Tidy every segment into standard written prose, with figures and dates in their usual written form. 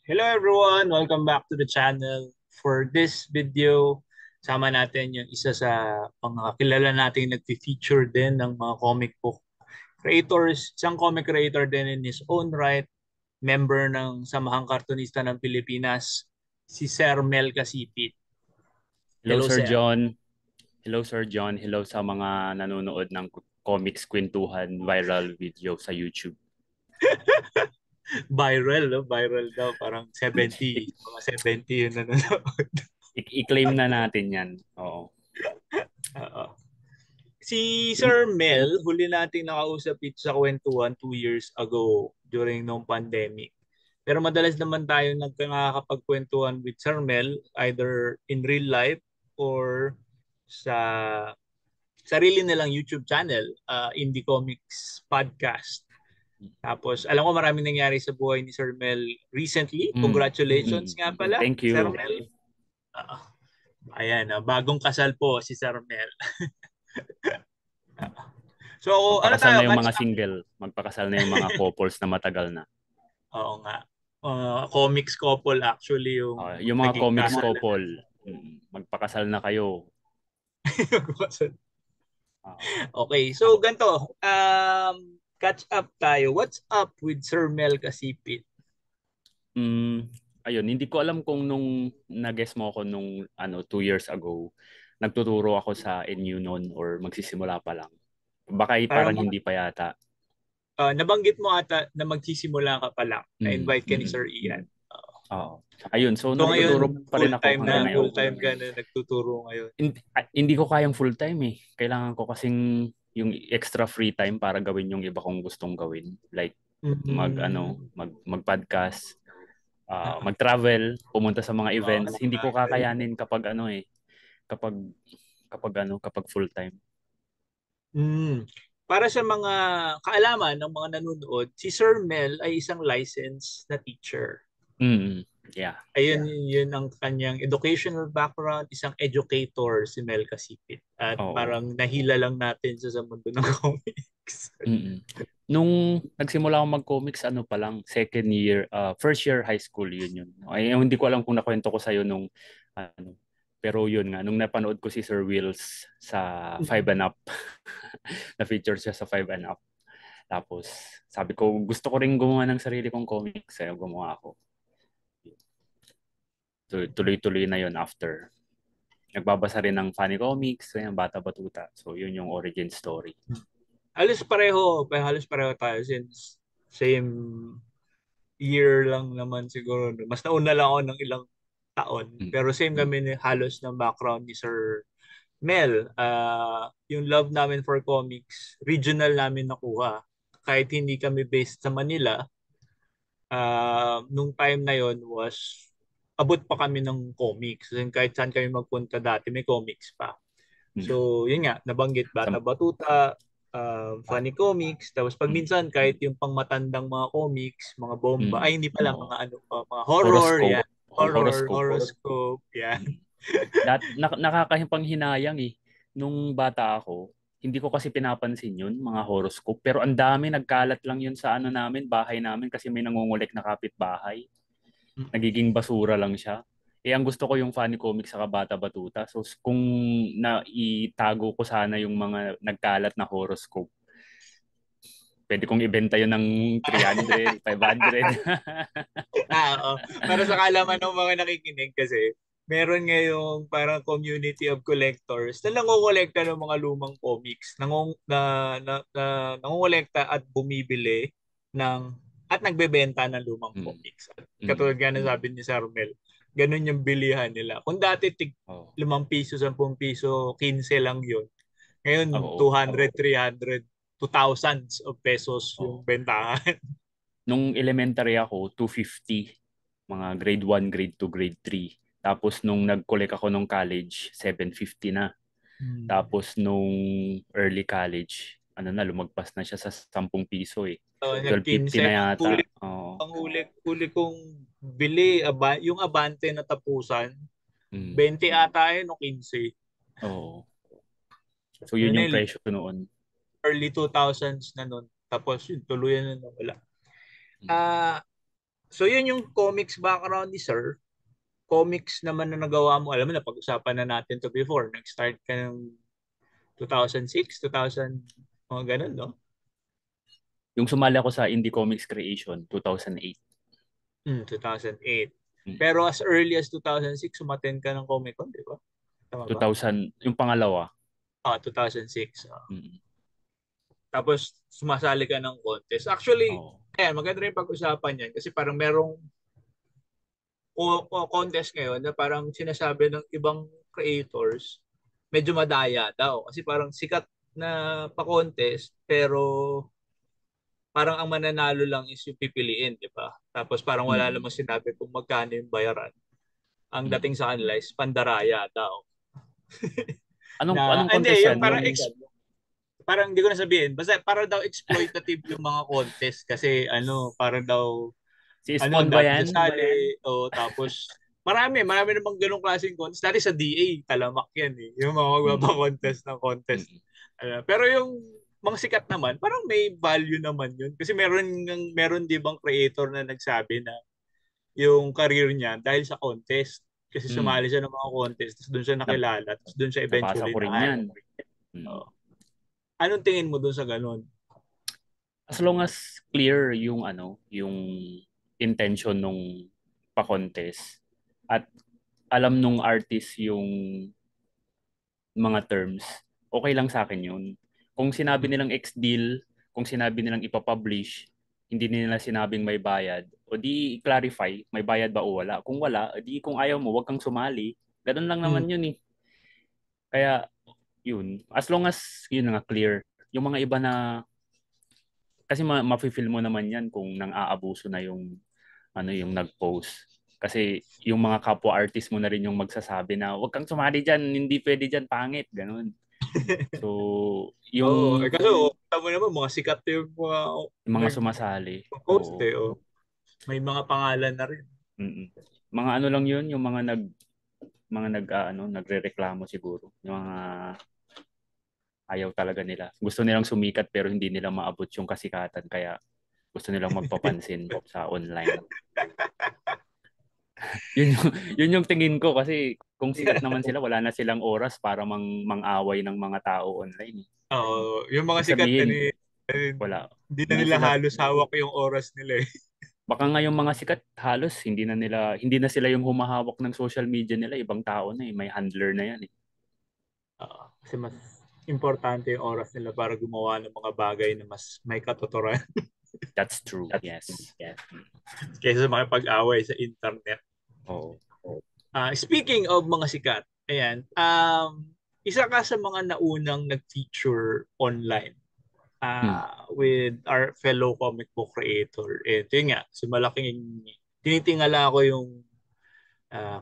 Hello everyone! Welcome back to the channel. For this video, sama natin yung isa sa mga kilala nating nag-feature din ng mga comic book creators. Isang comic creator din in his own right, member ng Samahang Kartunista ng Pilipinas, si Sir Mel Casipit. Hello Hello Sir Sir. John. Hello Sir John. Hello sa mga nanonood ng Comics Kwentuhan viral video sa YouTube. Viral, no? Viral daw. Parang 70. I- Mga 70 yun nanonood. I-claim na natin yan. Oo. Oo. Si Yung, Sir Mel, huli nating nakausap ito sa kwentuhan 2 years ago during nung pandemic. Pero madalas naman tayo nakakapagkwentuhan with Sir Mel either in real life or sa sarili nilang YouTube channel, Indie Comics Podcast. Tapos alam ko maraming nangyari sa buhay ni Sir Mel recently. mm, Congratulations mm. nga pala, Thank Sir you. Mel. Uh, Ayan, bagong kasal po si Sir Mel. So, ano Magpakasal tayo? na yung Catch mga single. Magpakasal na yung mga couples na matagal na. Oo nga. Comics couple actually yung Yung mga naging comics kasal. couple, magpakasal na kayo. Oo. Okay, so Ako, ganito. Catch up tayo. What's up with Sir Mel Casipit? mm, ayun, hindi ko alam kung nung nag-guess mo ako nung 2 years ago, nagtuturo ako sa NU noon or magsisimula pa lang. Baka Parang parang hindi pa yata. nabanggit mo ata na magsisimula ka pa lang. Mm, Na-invite ka ni mm, Sir Ian. Oo. Ayun, so So ngayon, nagtuturo pa rin ako hanggang ngayon. full-time ka na nagtuturo ngayon. Hindi ko kayang full time eh. Kailangan ko kasing yung extra free time para gawin yung iba kong gustong gawin. Like Mm. mag-podcast, Ah, mag-travel, pumunta sa mga events. Hindi ko travel. kakayanin kapag kapag full time. Mm. Para sa mga kaalaman ng mga nanonood, si Sir Mel ay isang licensed na teacher. Mm. Yeah. Ayun, yun ang kanyang educational background, isang educator si Mel Casipit. At Oo. parang nahila lang natin sa mundo ng comics. Mm. Nung nagsimula ako mag-comics, ano pa lang, second year, first year high school, yun. Ay, hindi ko alam kung nakwento ko sa'yo nung, ano, pero yun nga, nung napanood ko si Sir Wills sa Five and Up, na-feature siya sa Five and Up. Tapos, sabi ko, gusto ko rin gumawa ng sarili kong comics, kaya gumawa ako. Tuloy-tuloy na yun after. Nagbabasa rin ng funny comics, kaya Bata Batuta. So, yun yung origin story. Halos pareho tayo since same year lang naman siguro. Mas nauna lang ako ng ilang taon. Mm. Pero same Mm. kami ni halos ng background ni Sir Mel. Yung love namin for comics, regional namin nakuha. Kahit hindi kami based sa Manila, nung time na yon was abot pa kami ng comics. And kahit saan kami magpunta dati, may comics pa. Mm. So, yun nga, nabanggit Bata Sa, Batuta, funny comics, tapos pag mm. minsan kahit yung pangmatandang mga comics, mga bomba, Mm. ay hindi pala, Oo. mga ano pa, mga horror, Horoscope. yan. Horror, Horoscope. horoscope, yan. Mm. Nakakahipang-hinayang eh. Nung bata ako, hindi ko kasi pinapansin yun, mga horoscope. Pero ang dami, nagkalat lang yun sa ano namin, bahay namin kasi may nangungulek na kapitbahay. Nagiging basura lang siya. Eh, ang gusto ko yung funny comics sa Bata Batuta. So, kung naitago ko sana yung mga nagkalat na horoscope, pwede kong ibenta yun ng 300, 500. Oo. Para sa kaalaman ng mga nakikinig kasi, meron ngayong parang community of collectors na nangongolekta ng mga lumang comics, nangongolekta at bumibili ng at nagbebenta ng lumang Mm. comics. At katulad Mm. nga na sabi ni Sir Mel, ganun yung bilihan nila. Kung dati Oh. 5 piso, 10 piso, 15 lang yun. Ngayon, Oo. 200, 300, to thousands of pesos yung Oo. bentahan. Nung elementary ako, 250. Mga grade 1, grade 2, grade 3. Tapos nung nag-collect ako nung college, 750 na. Hmm. Tapos nung early college, lumagpas na siya sa 10 piso eh. Nag-15. 12.50 na Huli, yata. Oo. ang huli kong bili, yung Abante na tapusan, Mm. 20 ata yun o 15. Oo. So yun Yun yung na presyo noon. early 2000s na nun. Tapos yun, tuluyan na nawala. Mm. Ah, So yun yung comics background ni Sir. Comics naman na nagawa mo, alam mo na pag-usapan na natin to before. Nag-start ka ng 2006, 2000, mga ganun, no? Yung sumali ako sa Indie Comics Creation, 2008. 2008. Mm. Pero as early as 2006, sumaten ka ng Comic Con, di ba? Tama ba? 2000, yung pangalawa. 2006. Mm. Tapos sumasali ka ng contest. Actually, Oo. ayan, maganda rin pag-usapan yan kasi parang merong contest ngayon na parang sinasabi ng ibang creators medyo madaya daw. Kasi parang sikat na pa-contest pero parang ang mananalo lang is yung pipiliin, di ba? Tapos parang wala Mm. namang sinabi kung magkano yung bayaran. Ang Mm. dating sa kanila is pandaraya daw. Anong Hindi, contest yung yan? parang Yung parang hindi ko na sabihin. Basta parang daw exploitative yung mga contest kasi parang daw si Spawn ba dami yan? sasali o tapos marami namang ganung klaseng contest. Dati sa DA, talamak yan eh. Yung mga Mm. magpapa-contest ng contest. Mm. Pero yung mga sikat naman, parang may value naman yun. Kasi meron di bang creator na nagsabi na yung career niya dahil sa contest. Kasi Mm. sumali siya ng mga contest, tapos doon siya Nab- nakilala, tapos doon siya Nabasa eventually ko rin yan. na-hire. Mm. Oo. Anong tingin mo doon sa ganun? As long as clear yung yung intention nung pa-contest at alam nung artist yung mga terms, okay lang sa akin yun. Kung sinabi Mm. nilang ex-deal, kung sinabi nilang ipapublish, hindi nila sinabing may bayad, o di clarify, may bayad ba o wala. Kung wala, di kung ayaw mo, wag kang sumali. Ganun lang Mm. naman yun eh. Kaya, yun. As long as, yun nga, clear. Yung mga iba na, kasi ma-feel mo naman yan kung nang aabuso na yung, yung nag-post. Kasi yung mga kapwa artist mo na rin yung magsasabi na, wag kang sumali dyan, hindi pwede dyan, pangit, ganun. So, Oo. yung, Kaso, tama naman, mga sikat yung mga yung mga sumasali, nag-post oo. eh. Oh. May mga pangalan na rin. Mm-mm. Mga ano lang yun, yung mga nagrereklamo siguro. Yung mga ayaw talaga nila. Gusto nilang sumikat pero hindi nila maabot yung kasikatan kaya gusto nilang magpapansin sa online. Yun yung tingin ko kasi kung sikat naman sila, wala na silang oras para mang-away ng mga tao online. Oo. Yung mga Ibig sikat na sabihin, wala. hindi na Hindi nila sila halos hawak yung oras nila eh. baka nga yung mga sikat halos hindi na sila yung humahawak ng social media nila, ibang tao na eh, may handler na yan eh. Kasi mas importante yung oras nila para gumawa ng mga bagay na mas may katuturan That's true. Yes. kaysa sa makipag-away sa internet. Oo. Speaking of mga sikat, ayan, isa ka sa mga naunang nag-feature online Hmm. with our fellow comic book creator. Ito yun nga, so malaking tinitingala ko yung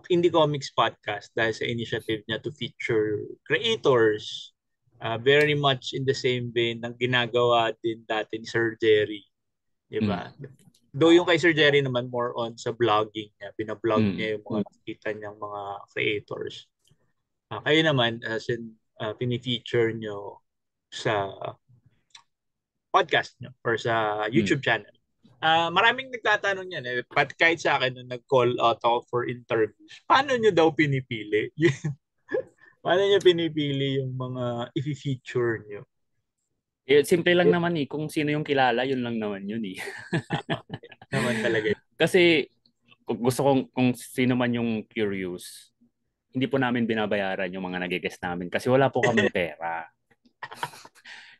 Indie Comics Podcast dahil sa initiative niya to feature creators very much in the same vein ng ginagawa din dati ni Sir Jerry. Di Hmm. ba? Though yung kay Sir Jerry naman more on sa vlogging niya. Binablog Hmm. niya yung mga nakita niyang mga creators. Kayo naman, as in, pinifeature nyo sa podcast nyo or sa Hmm. YouTube channel. Maraming nagtatanong yan eh. But kahit sa akin, nung nag-call out ako for interviews, paano nyo daw pinipili? Paano nyo pinipili yung mga i-feature nyo? Simple lang naman eh. Kung sino yung kilala, yun lang naman yun eh. Naman talaga. Kasi gusto kong kung sino man yung curious, hindi po namin binabayaran yung mga nag-guest namin kasi wala po kaming pera.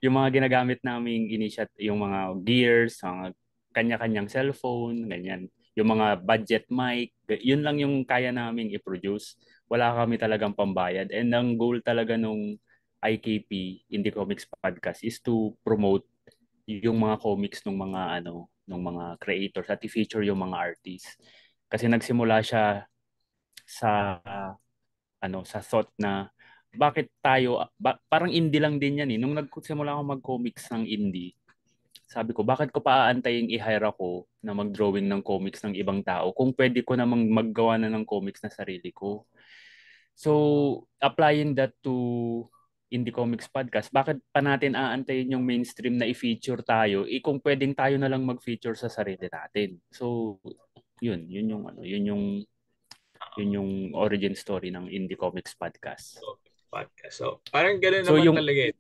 Yung mga ginagamit naming yung mga gears, mga kanya-kanyang cellphone, ganyan. Yung mga budget mic, yun lang yung kaya naming i-produce. Wala kami talagang pambayad. And ang goal talaga nung IKP, Indie Comics Podcast, is to promote yung mga comics ng mga ng mga creators at i-feature yung mga artists. Kasi nagsimula siya sa sa thought na bakit tayo parang indie lang din yan eh. Nung nagsimula ako mag-comics ng indie, sabi ko bakit ko pa aantayin i-hire ako na mag-drawing ng comics ng ibang tao kung pwede ko namang maggawa na ng comics na sarili ko. So, applying that to Indie Comics Podcast, bakit pa natin aantayin yung mainstream na i-feature tayo? Kung pwedeng tayo na lang mag-feature sa sarili natin. So, yun yung ano, yun yung origin story ng Indie Comics Podcast. Podcast. So, parang gano'n So naman yung talaga eh.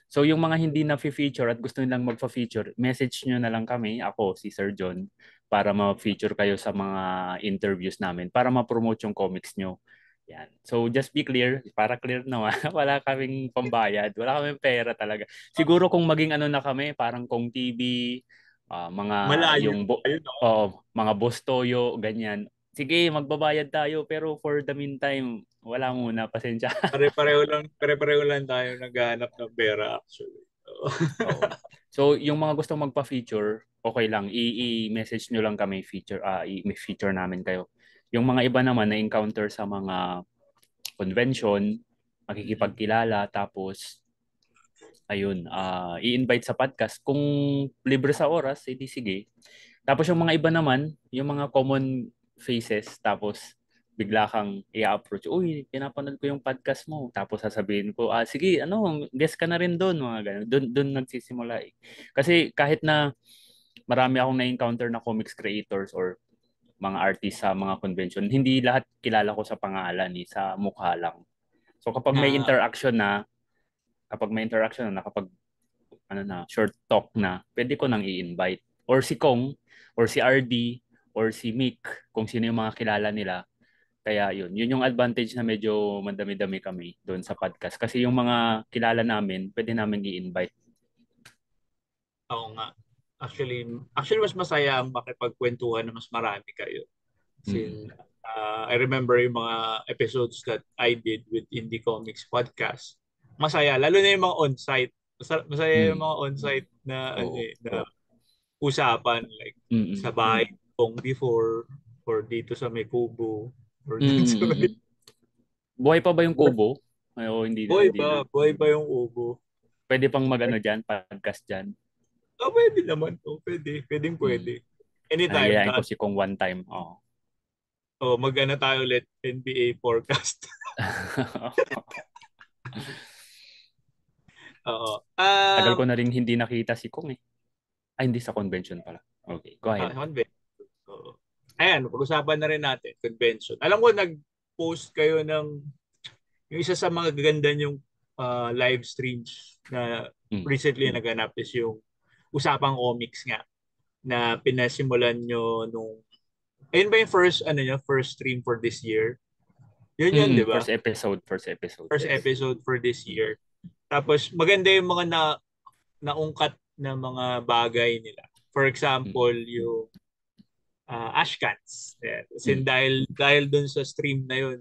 So yung mga hindi na feature at gusto nilang magfa-feature, message nyo na lang kami, ako si Sir John, para ma-feature kayo sa mga interviews namin para ma-promote yung comics nyo. Yan. So just be clear, para clear naman, wala kaming pambayad, wala kaming pera talaga. Siguro kung maging ano na kami, parang Kong TV, mga Malayo yung tayo, no? mga Boss Toyo, ganyan. Sige, magbabayad tayo pero for the meantime, wala muna, pasensya. Pare-pareho lang tayo naghahanap ng pera actually. Oo. Oo. So, yung mga gustong magpa-feature, okay lang. I-message nyo lang kami feature, i-feature namin kayo. Yung mga iba naman na encounter sa mga convention, makikipagkilala, tapos ayun, i-invite sa podcast. Kung libre sa oras, edi sige. Tapos yung mga iba naman, yung mga common faces, tapos bigla kang i-approach, uy, pinapanood ko yung podcast mo. Tapos sasabihin ko, sige, guest ka na rin doon, mga ganun. Doon nagsisimula eh. Kasi kahit na marami akong na-encounter na comics creators or mga artist sa mga convention, hindi lahat kilala ko sa pangalan eh, sa mukha lang. So Na, kapag may interaction na, kapag short talk na, pwede ko nang i-invite. Or si Kong, or si RD, or si Mick, kung sino yung mga kilala nila. Kaya yun yung advantage na medyo madami-dami kami doon sa podcast. Kasi yung mga kilala namin, pwede namin i-invite. Oo nga. Actually mas masaya ang makipagkwentuhan na mas marami kayo. Mm. Sin I remember yung mga episodes that I did with Indie Comics Podcast. Masaya, lalo na yung mga on-site. Masaya yung Mm. mga on-site na Oo. usapan like sa Mm. bahay kung before or dito sa may kubo or Mm. dun sa may Buhay pa ba yung Kubo? Ay, hindi na, hindi na. buhay ba yung ubo? Pwede pang mag-ano dyan, podcast dyan. Pwede naman to. Pwedeng Mm. pwede. Anytime Yayain ko na. si Kong one time. Oo. Mag-ano tayo ulit NBA forecast. Oo. Tagal ko na rin hindi nakita si Kong eh. Ay, hindi sa convention pala. Okay, go ahead. Convention. Oo. Ayan, pag-usapan na rin natin convention. Alam ko nag-post kayo ng yung isa sa mga gaganda yung live streams na Mm. recently naganap is yung usapang comics nga na pinasimulan nyo nung ayun ba yung first stream for this year? Yun, di ba? First episode, first episode. First Yes. episode for this year. Tapos maganda yung mga naungkat na mga bagay nila. For example, Mm. yung Ashcans. Yeah. Kasi Mm. dahil dun sa stream na yun,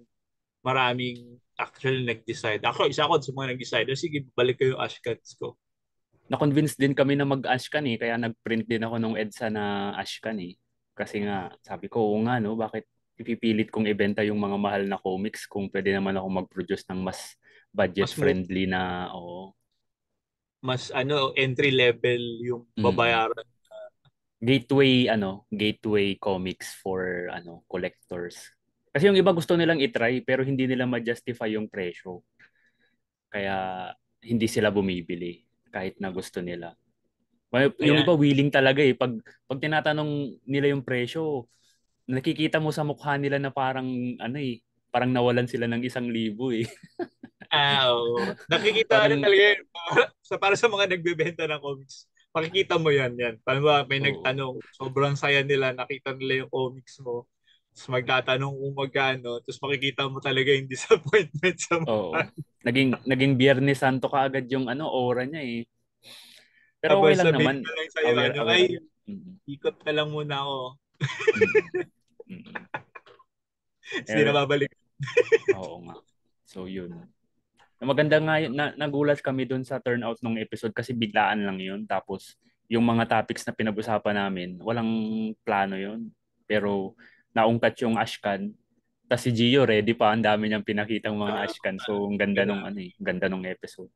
maraming actually nag-decide. Ako, isa ako sa mga nag-decide. Sige, balik ko yung Ashcans ko. Na-convince din kami na mag-ashcan eh, kaya nag-print din ako nung EDSA na ashcan eh. Kasi nga, sabi ko, oo nga no, bakit ipipilit kong ibenta yung mga mahal na comics kung pwede naman ako mag-produce ng mas Mas mo budget-friendly na, oo. mas entry level yung Mm. babayaran. Gateway comics for collectors. Kasi yung iba gusto nilang i-try pero hindi nila ma-justify yung presyo. Kaya hindi sila bumibili kahit na gusto nila. Yung Kaya iba willing talaga eh. Pag tinatanong nila yung presyo, nakikita mo sa mukha nila na parang parang nawalan sila ng 1,000 eh. Oo. Nakikita Parang talaga yun. Para sa mga nagbebenta ng comics, makikita mo yan. Paano ba may oo. nagtanong, sobrang saya nila, nakita nila yung comics mo. Tapos magtatanong kung magkano, tapos makikita mo talaga yung disappointment sa mukha. Oo. Naging Biyernes Santo kaagad yung aura niya eh. Pero okay Tapos lang sabihin naman. ko lang sa'yo, Aware. ay, Mm, ikot na lang muna ako. mm, mm. Tapos di na Eh, babalik. oo nga. So yun. Maganda nga yun, nagulat kami dun sa turnout ng episode kasi biglaan lang yun. Tapos yung mga topics na pinag-usapan namin, walang plano yun. Pero naungkat yung Ashkan. Tapos si Gio ready pa, ang dami niyang pinakitang mga Ashkan. So ang ganda nung ganda nung episode.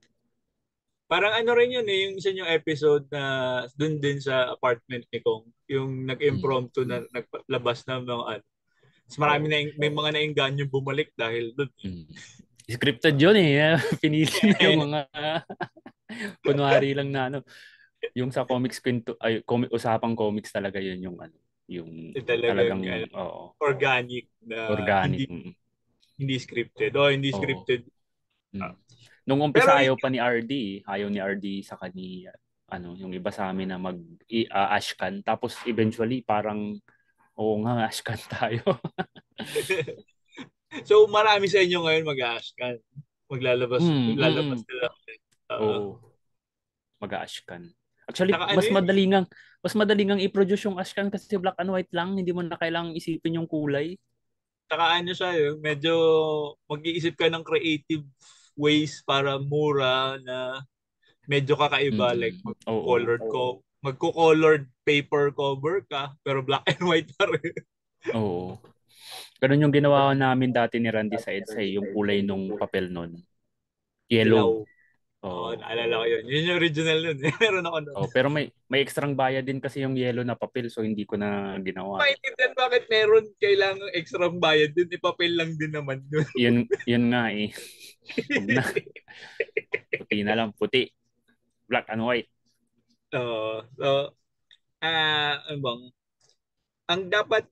Parang rin yun eh, yung isa yung episode na dun din sa apartment ni Kong, yung Mm. nag-impromptu na naglabas ng mga Mas Oo. may mga nainggan yung bumalik dahil dun. Mm. Scripted yun eh. Pinili na yung mga kunwari lang na yung sa comics usapang comics talaga yun yung Yung Talagang talagang oo, organic na organic. hindi scripted. O hindi Oo. scripted. Mm. Ah, Nung umpisa pero ayaw pa ni RD, ayaw ni RD sa kani ano, yung iba sa amin na ashcan. Tapos eventually parang oo nga, ashcan tayo. so marami sa inyo ngayon mag-ash ka. Mm. Lalabas nila. Uh, Oo, mag-ashcan. Actually, Saka ano yun eh. mas madaling ngang i-produce yung ashcan kasi black and white lang, hindi mo na kailangang isipin yung kulay. Saka ano siya yun, medyo mag-iisip ka ng creative ways para mura na medyo kakaiba. Like Oo. magko-colored paper cover ka, pero black and white pa rin. Oo. Ganun yung ginawa namin dati ni Randy sa EDSA, yung kulay nung papel nun. Dilaw. Yellow. Oo, Oo. naalala ko yun. Yun yung original nun. Meron ako nun. Oh, pero may extrang bayad din kasi yung yellow na papel so hindi ko na ginawa. Maintindihan bakit meron kailangang extra bayad dun. Ipapel lang din naman yun. Yun nga eh. Wag na. Puti na lang. Puti. Black and white. So, ano bang, ang dapat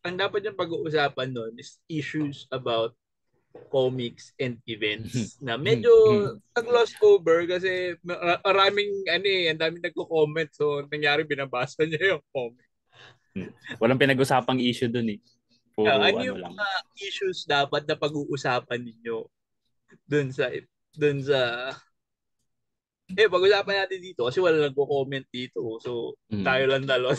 ang dapat yung pag-uusapan nun is issues about comics and events na medyo nag-lost over kasi maraming ang daming nagko-comment so nangyari binabasa niya yung comment. Walang pinag-usapang issue dun eh. Puro Ano ano yung lang. mga issues dapat na pag-uusapan ninyo dun sa dun sa pag-usapan natin dito kasi wala nagko-comment dito. So, tayo Mm. lang dalawa.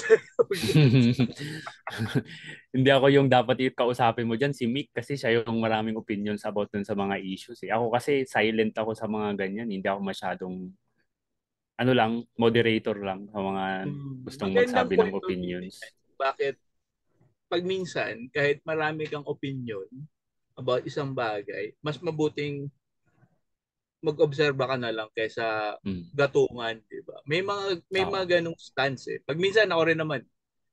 Hindi ako yung dapat kausapin mo dyan, si Mick, kasi siya yung maraming opinions about dun sa mga issues. Eh. Ako kasi silent ako sa mga ganyan. Hindi ako masyadong, ano lang, moderator lang sa mga gustong Magandang magsabi ng kwento din opinions. yan. Bakit pag minsan, kahit marami kang opinion about isang bagay, mas mabuting mag-obserba ka na lang kaysa Mm. gatungan, di ba? May mga Oo. ganong stance eh. Pag minsan ako rin naman,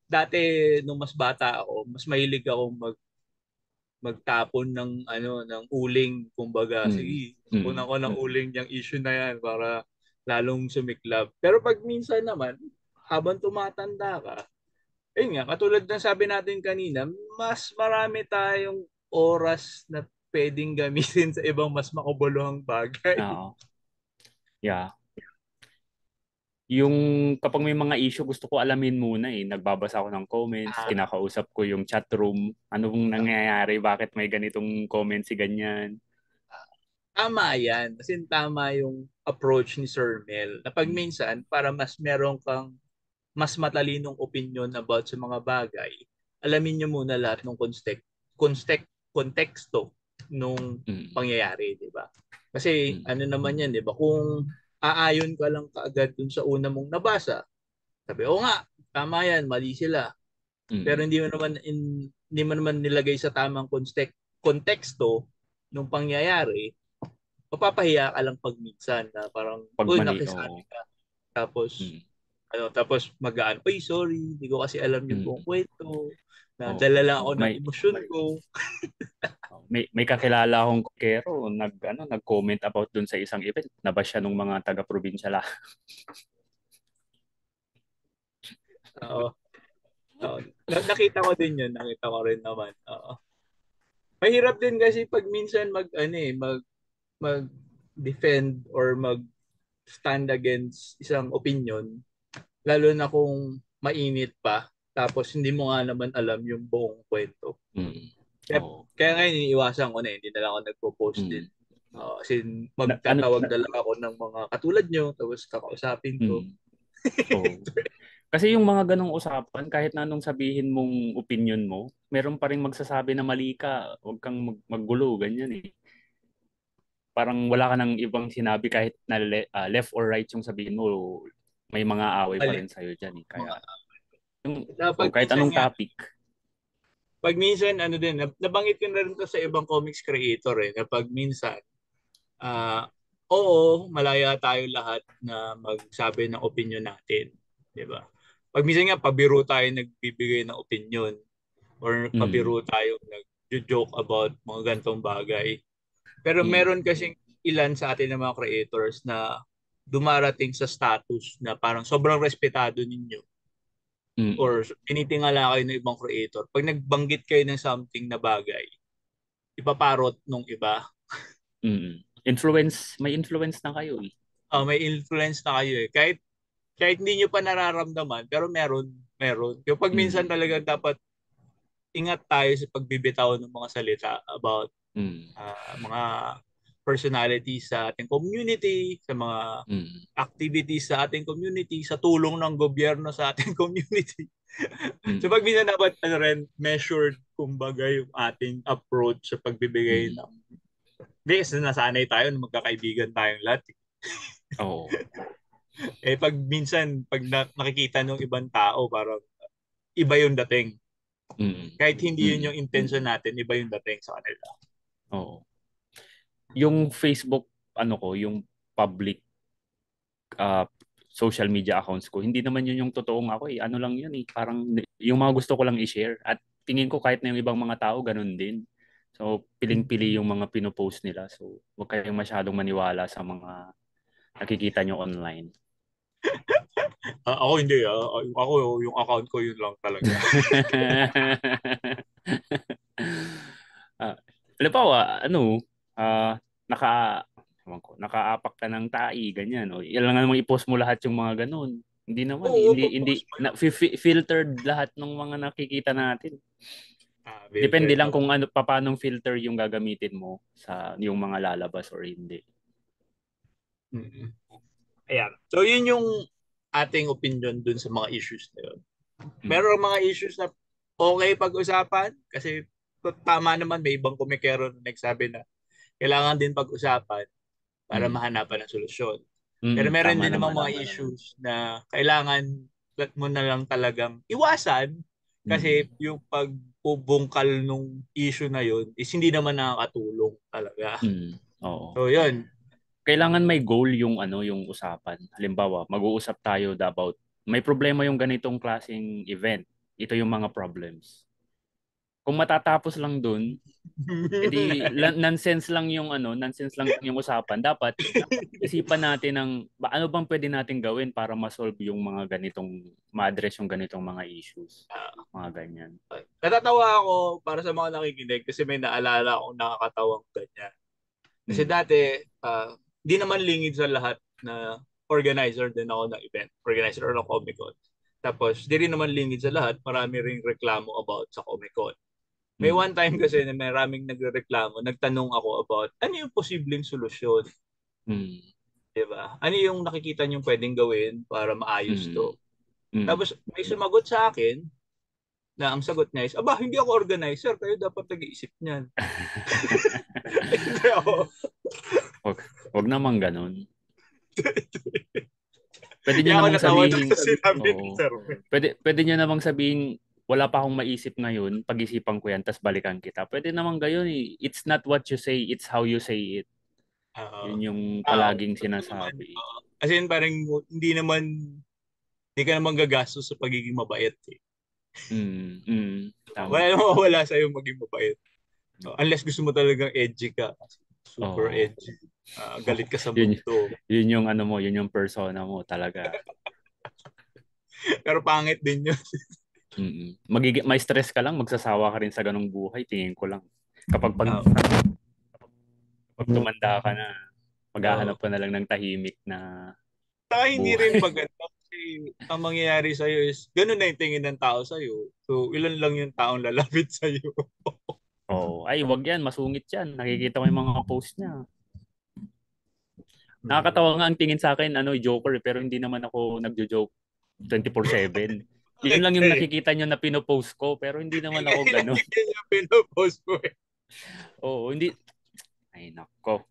dati nung mas bata ako, mas mahilig ako magtapon ng uling, kumbaga, Mm. sige, Mm. kunan ko ng uling yung issue na yan para lalong sumiklab. Pero pag minsan naman, habang tumatanda ka, ayun nga, katulad ng sabi natin kanina, mas marami tayong oras na pwedeng gamitin sa ibang mas makabuluhang bagay. Oo. Yeah. Yung kapag may mga issue, gusto ko alamin muna eh. Nagbabasa ako ng comments, Ah, kinakausap ko yung chat room. Ano bang nangyayari? Bakit may ganitong comments si ganyan? Tama yan. Kasi tama yung approach ni Sir Mel. Na pag Mm. minsan, para mas meron kang mas matalinong opinion about sa mga bagay, alamin nyo muna lahat ng konteksto nung Mm. pangyayari, di ba? Kasi Mm. ano naman yan, di ba? Kung aayon ka lang kaagad dun sa una mong nabasa, sabi, oo nga, tama yan, mali sila. Pero Mm. hindi mo naman nilagay sa tamang konteksto nung pangyayari, mapapahiya ka lang pag minsan na parang, Pag uy, mali, nakisabi oo. ka. Tapos, Mm. tapos magaan, uy, sorry, hindi ko kasi alam yung buong Mm. kwento. Nadala Oo. lang ako ng emosyon ko. May kakilala akong kero nag-comment about dun sa isang event na ba siya nung mga taga-probinsya lang. Oo. Oo. Nakita ko din yun. Nakita ko rin naman. Oo. Mahirap din kasi pag minsan mag defend or mag stand against isang opinion, lalo na kung mainit pa, tapos hindi mo nga naman alam yung buong kwento. Mm. Kaya, Oo. kaya ngayon iniiwasan ko na, hindi na lang ako nagpo-post din. Mm. Kasi Na, ano magtatawag na lang ako ng mga katulad nyo, tapos kakausapin ko. mm. Oo. Kasi yung mga ganong usapan, kahit na anong sabihin mong opinion mo, meron pa rin magsasabi na mali ka, huwag kang maggulo, ganyan eh. Parang wala ka ng ibang sinabi kahit na left or right yung sabihin mo, may mga away pa Mali. rin sa'yo dyan eh. Kaya, Mga, oh, pag kahit minsan anong nga, topic. pag minsan, ano din, nabanggit ko na rin to sa ibang comics creator na pag minsan, ah oo, malaya tayo lahat na magsabi ng opinion natin. Di ba? Pag minsan nga, pabiro tayo nagbibigay ng opinion or Mm. pabiro tayo nag-joke about mga gantong bagay. Pero Mm. meron kasing ilan sa atin ng mga creators na dumarating sa status na parang sobrang respetado ninyo. Mm. or tinitingala kayo ng ibang creator, pag nagbanggit kayo ng something na bagay, ipaparot nung iba. Mm. May influence na kayo eh. May influence na kayo eh. Kahit hindi nyo pa nararamdaman, pero meron. Yung pag minsan Mm. talaga dapat ingat tayo sa pagbibitaw ng mga salita about Mm. mga personalities sa ating community, sa mga Mm. activities sa ating community, sa tulong ng gobyerno sa ating community. So Mm. pag minsan dapat measured kumbaga yung ating approach sa pagbibigay Mm. ng. Hindi, kasi nasanay tayo na magkakaibigan tayong lahat. Oo. Pag minsan, pag nakikita ng ibang tao, parang iba yung dating. Mm. Kahit hindi yun Mm. yung intention natin, iba yung dating sa kanila. Oo. Yung Facebook, yung public uh, social media accounts ko, hindi naman yun yung totoong ako eh. Ano lang yun eh. Parang yung mga gusto ko lang i-share. At tingin ko kahit na yung ibang mga tao, ganun din. So, piling-pili yung mga pinopost nila. So, huwag kayong masyadong maniwala sa mga nakikita nyo online. Ako hindi Ako yung account ko yun lang talaga. Ah, halimbawa, naka nakaapak ka ng tai, ganyan. O, ilan nga namang i-post mo lahat yung mga ganun. Hindi naman, Oo, hindi post mo na, yun. filtered lahat ng mga nakikita natin. Depende Filtered lang na. kung paano filter yung gagamitin mo sa yung mga lalabas or hindi. Mm-hmm. Ayan. So yun yung ating opinion dun sa mga issues na yun. Mm. Meron mga issues na okay pag-usapan kasi tama naman may ibang kumikero na nagsabi na kailangan din pag-usapan para Mm. mahanapan ng solusyon. Pero Mm, meron tama din namang naman. mga issues na kailangan mo na lang talagang iwasan kasi Mm. yung pagbubungkal nung issue na yun is hindi naman nakakatulong talaga. Mm. Oo. So yun. Kailangan may goal yung yung usapan. Halimbawa, mag-uusap tayo about may problema yung ganitong klaseng event. Ito yung mga problems. Kung matatapos lang dun, edi nonsense lang yung usapan. Dapat isipan natin ano bang pwede natin gawin para ma-solve yung mga ganitong ma-address yung ganitong mga issues, mga ganyan. Natatawa ako para sa mga nakikinig kasi may naalala akong nakakatawang ganyan. Kasi Mm. dati, di naman lingid sa lahat na organizer din ako ng event, organizer ng Comic Con. Tapos, di rin naman lingid sa lahat, marami ring reklamo about sa Comic Con. May Mm. one time kasi na maraming nagrereklamo, nagtanong ako about ano yung posibleng solusyon, Mm. di ba? Ano yung nakikita niyong pwedeng gawin para maayos Mm. to? Mm. Tapos may sumagot sa akin na ang sagot niya is, aba, hindi ako organizer, kayo dapat nag-iisip niyan. Hindi ako. wag, wag naman ganun. Pwede nyo Kaya ako namang natawa doon sabihin, sa sinabi ni oo. Sir. Pwede nyo namang sabihin, wala pa akong maisip ngayon, pag-isipan ko yan, tas balikan kita. Pwede naman gayon eh. It's not what you say, it's how you say it. Oo. Yun yung Ah, palaging totoo naman. sinasabi. As in, parang hindi ka naman gagastos sa pagiging mabait. Eh. Mm, mm, Wala tama. namang mawala sa'yo maging mabait. Unless gusto mo talagang edgy ka. Super Oo. edgy. Galit ka sa Yun, mundo. yun yung yun yung persona mo talaga. Pero pangit din yun. Mm. May stress ka lang, magsasawa ka rin sa ganung buhay, tingin ko lang. Uh, Pag tumanda ka na, uh, maghahanap ka na lang ng tahimik na Saka hindi rin buhay. maganda kasi ang mangyayari sa'yo is ganun na yung tingin ng tao sa'yo. So, ilan lang yung taong lalapit sa'yo. Oh, ay wag yan, masungit yan. Nakikita ko yung mga post niya. Mm. Nakakatawa nga ang tingin sa akin, joker, pero hindi naman ako nagjo-joke 24/7. Yun lang yung Eh, nakikita nyo na pinopost ko, pero hindi naman ako ganun. Lagi din yung pinopost mo eh. Oo, hindi. Ay, nako.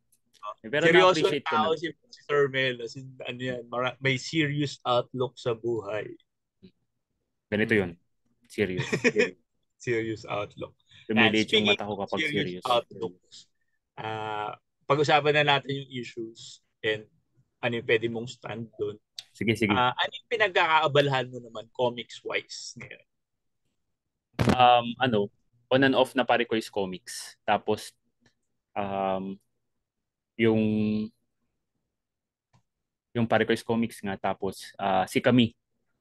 Pero Seryosong na-appreciate ko tao na. si Sir Mel. As in, ano yan, may serious outlook sa buhay. Ganito Mm. yun. Serious. Serious outlook. And Lumiliit yung speaking mata ko of kapag serious serious. outlooks, pag-usapan na natin yung issues and ano yung pwede mong stand doon. Sige, sige. Ano yung pinagkakaabalahan mo naman comics-wise ngayon? On and off na pare ko is comics. Tapos, um, yung pare ko is comics nga. Tapos, si Kami.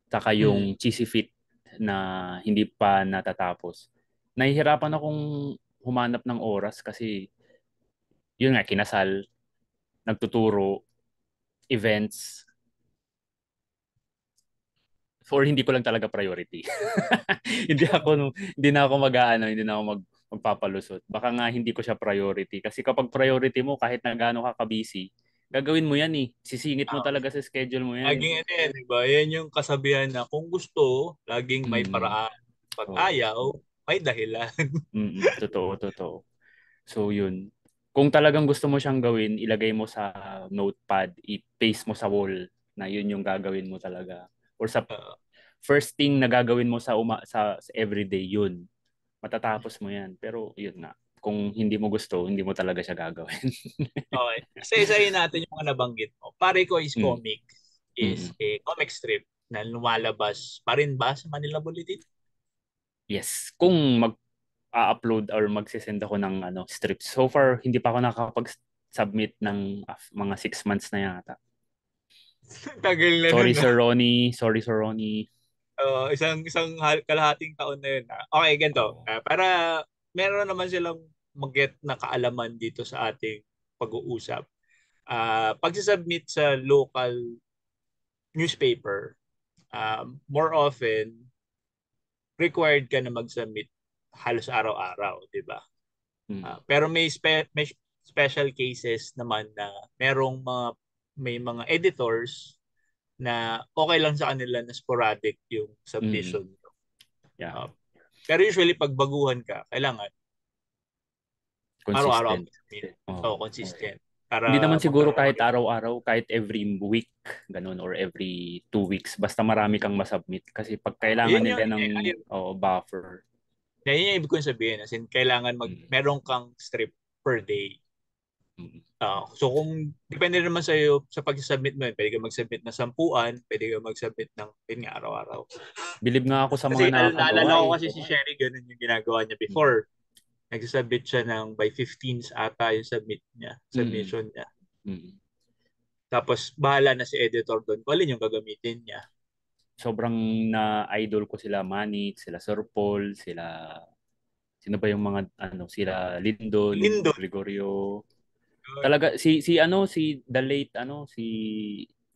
Saka Mm. yung Cheesy Fit. na hindi pa natatapos. Nahihirapan akong humanap ng oras kasi yun nga, kinasal, nagtuturo, events, for hindi ko lang talaga priority. Hindi na ako mag-aano, hindi na ako magpapalusot. Baka nga hindi ko siya priority kasi kapag priority mo kahit na gaano ka ka-busy, gagawin mo yan eh. Sisingit mo talaga sa schedule mo yan. Laging ano yan, di ba? Yan yung kasabihan na kung gusto, laging may Mm. paraan. Pag Oo. ayaw, may dahilan. Totoo, totoo. So yun. Kung talagang gusto mo siyang gawin, ilagay mo sa notepad, i-paste mo sa wall na yun yung gagawin mo talaga. Or sa Uh, first thing na gagawin mo sa everyday, yun. Matatapos mo yan. Pero yun nga, kung hindi mo gusto, hindi mo talaga siya gagawin. okay. Isa-isahin natin yung mga nabanggit mo. Pare ko is Mm, comic. Is mm. a comic strip na lumalabas pa rin ba sa Manila Bulletin? Yes. Kung mag-upload or magsisend ako ng strips. So far, hindi pa ako nakakapag-submit ng mga 6 months na yata. Tagal na Sorry, nun. Sir Ronnie. Sorry, Sir Ronnie. Isang kalahating taon na yun. Okay, ganito. Oo. Para meron naman silang mag-get na kaalaman dito sa ating pag-uusap. Pagsisubmit sa local newspaper, more often, required ka na mag-submit halos araw-araw, di ba? Mm, Pero may special cases naman na may mga editors na okay lang sa kanila na sporadic yung mm. submission. Yeah. Uh, pero usually pag baguhan ka, kailangan araw-araw Consistent. mag-submit. Oo. So, consistent. Hindi Para naman siguro magkaroon kahit ka. araw-araw, kahit every week, ganun, or every 2 weeks, basta marami kang masubmit. Kasi pag kailangan Yun yung, nila ng buffer. yun yung ibig kong sabihin. As in, kailangan Mm, meron kang strip per day. mm, So kung depende naman sa iyo sa pag-submit mo, pwede ka mag-submit ng sampuan, pwede ka mag-submit ng yun nga araw-araw. Bilib nga ako sa Kasi mga nakakagawa naalala ko eh. kasi si Sherry ganun yung ginagawa niya Mm, before. Nagsasubmit siya ng by 15s ata yung mm, submission niya. mm. Tapos bahala na si editor doon kung alin yung gagamitin niya. Sobrang na-idol ko sila Manix, sila Sir Paul, sino ba yung mga sila Lindol, Lindo. Gregorio. Talaga si the late si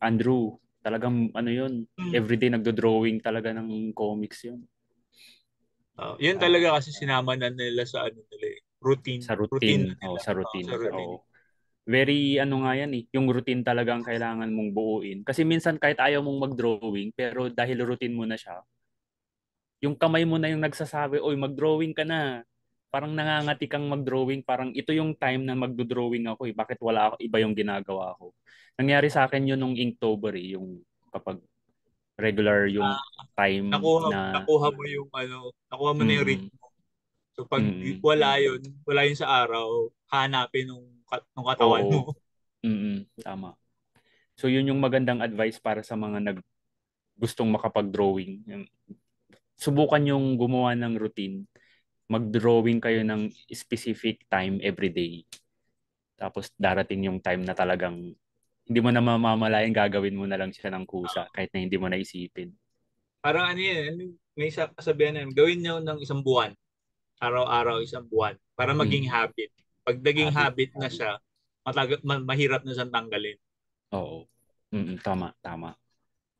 Andrew, talagang yun, everyday nagdo-drawing talaga ng comics yun. Yun talaga kasi sinama na nila sa ano nila routine. Sa Routine routine, na nila. sa routine. Sa routine. Oo. Very nga yan eh, yung routine talagang kailangan mong buuin. Kasi minsan kahit ayaw mong mag-drawing, pero dahil routine mo na siya, yung kamay mo na yung nagsasabi, oy, mag-drawing ka na. Parang nangangati kang mag-drawing, parang ito yung time na magdo-drawing ako eh. Bakit wala ako, iba yung ginagawa ko? Nangyari sa akin yun nung Inktober eh, yung kapag regular yung time na Nakuha mo nakuha mo na yung mm, ritmo. So pag mm, wala yun sa araw, hanapin nung katawan oo, mo. tama. So yun yung magandang advice para sa mga gustong makapag-drawing. Subukan yung gumawa ng routine. Mag-drawing kayo ng specific time every day. Tapos darating yung time na talagang hindi mo na mamamalayan, gagawin mo na lang siya ng kusa kahit na hindi mo naisipin. Parang may kasabihan na gawin nyo ng isang buwan. Araw-araw isang buwan. Para maging Mm, habit. Pag naging habit. habit na siya, mahirap na siyang tanggalin. Oo. Tama, tama.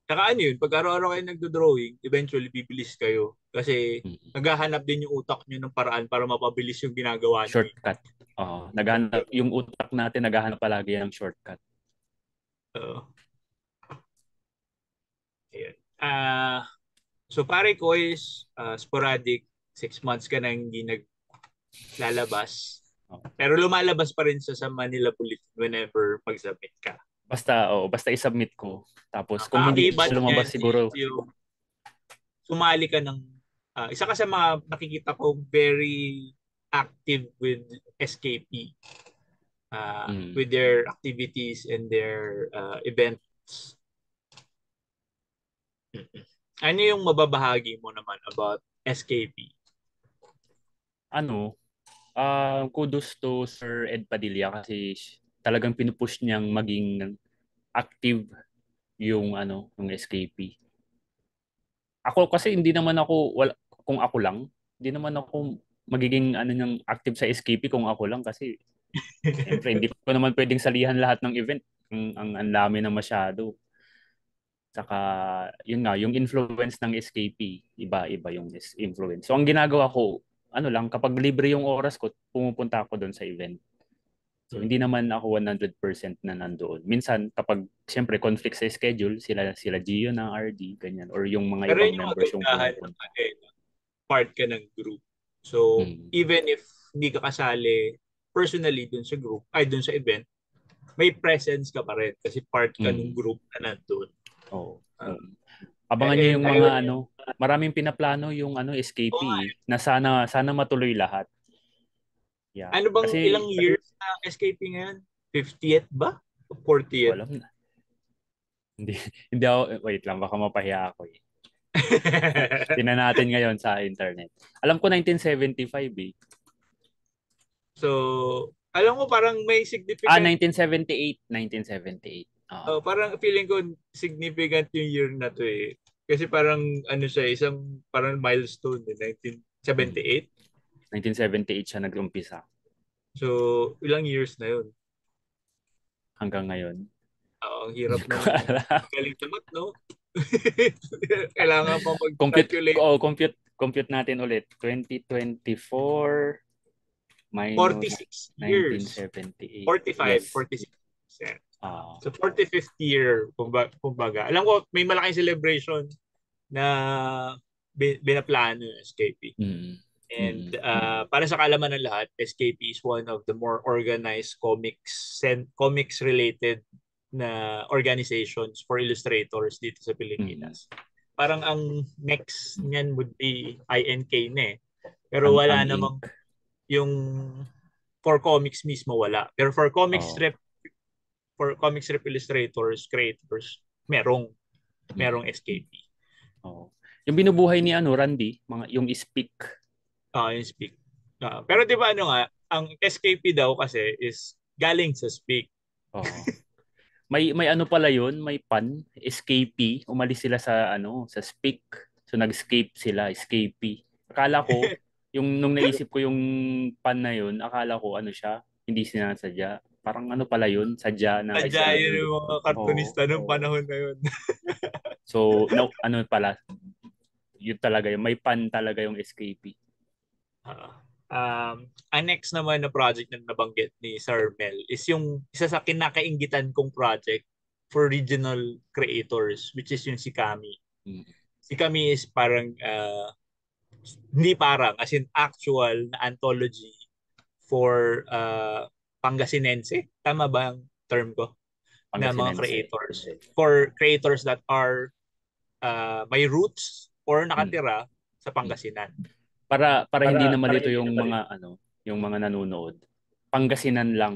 Saka yun, pag araw-araw kayo nagdo-drawing, eventually bibilis kayo. Kasi Mm. naghahanap din yung utak nyo ng paraan para mapabilis yung ginagawa nyo. Shortcut. Oo. Naghanap, yung utak natin naghahanap palagi ng shortcut. Uh, ayun. So pare ko is sporadic. 6 months ka na hindi naglalabas. Oo. Pero lumalabas pa rin sa Manila Bulletin whenever mag-submit ka. Basta i-submit ko. Tapos kung hindi Kaakibat siya niyan lumabas siguro, is yung sumali ka ng isa ka sa mga nakikita ko very active with SKP mm, with their activities and their events. Ano yung mababahagi mo naman about SKP? kudos to Sir Ed Padilla kasi talagang pinupush niyang maging active yung yung SKP. Ako kasi hindi naman ako, kung ako lang, hindi naman ako magiging ano yung active sa SKP kung ako lang kasi siyempre hindi ko naman pwedeng salihan lahat ng event. Ang dami na masyado. Saka, yun nga, yung influence ng SKP, iba-iba yung influence. So, ang ginagawa ko, ano lang, kapag libre yung oras ko, pumupunta ako doon sa event. So, Mm. hindi naman ako 100% na nandoon. Minsan, kapag, siyempre, conflict sa schedule, sila Gio ng RD, ganyan, or yung mga Pero ibang yun yung members yung kagandahan ng pumupunta. part ka ng group. So, Mm. even if hindi ka kasali personally dun sa group, ay dun sa event, may presence ka pa rin kasi part ka ng Mm. group na nandun. Oo. Uh, Abangan nyo and yung ayun, mga ano, maraming pinaplano yung ano oo nga, SKP na sana matuloy lahat. Yeah. ano bang ilang Kasi years na escaping ngayon? 50th ba? hindi ko 40th? alam na. Hindi hindi ako wait lang baka mapahiya ako eh. Tingnan natin ngayon sa internet. Alam ko 1975 eh. So, alam mo parang may Ah, significant, 1978, 1978. Ah. parang feeling ko significant yung year na to eh. Kasi parang ano siya, isang parang milestone eh, Mm. 1978. 1978 siya nag-umpisa So, ilang years na yun? hanggang ngayon. Ang Hindi hirap ko ng alam. galing naman, no? Kailangan pa Compute mag-calculate. compute natin ulit. 2024 minus 46 years. 1978. 45, Yes. 46%. Ah. So 45th year, kumbaga. Alam ko, may malaking celebration na binaplano yung SKP. Mm. And Mm. para sa kaalaman ng lahat, SKP is one of the more organized comics related na organizations for illustrators dito sa Mm. Pilipinas. Parang ang next niyan would be INK na eh. Pero wala Ink. namang yung for comics mismo wala. Pero Oh. for comic strip illustrators, creators, merong Mm. SKP. Oh. Yung binubuhay ni ano Randy, mga yung Speak. Yung Speak. Pero 'di ba ano nga, ang SKP daw kasi is galing sa Speak. Oh. May ano pala yun, may pan, escapee. Umalis sila sa ano, sa Speak. So nag-escape sila, escapee. Akala ko yung nung naisip ko yung pan na yun, akala ko ano siya, hindi sinasadya. Parang ano pala yun, sadya na Sadya yun escapee. yung mga Oo. kartonista noong panahon na yun. So, no, ano pala, yun talaga yun. May pan talaga yung escapee. Ang next naman na project na nabanggit ni Sir Mel is yung isa sa kinakaingitan kong project for regional creators, which is yung si Kami. Mm. Si Kami is parang, hindi parang, as in actual na anthology for Pangasinense. Tama ba ang term ko? Na mga Pangasinense. creators. For creators that are may roots or Mm. nakatira sa Mm. Pangasinan. Para hindi na Para malito hindi yung naman. mga ano, yung mga nanonood. Pangasinan lang.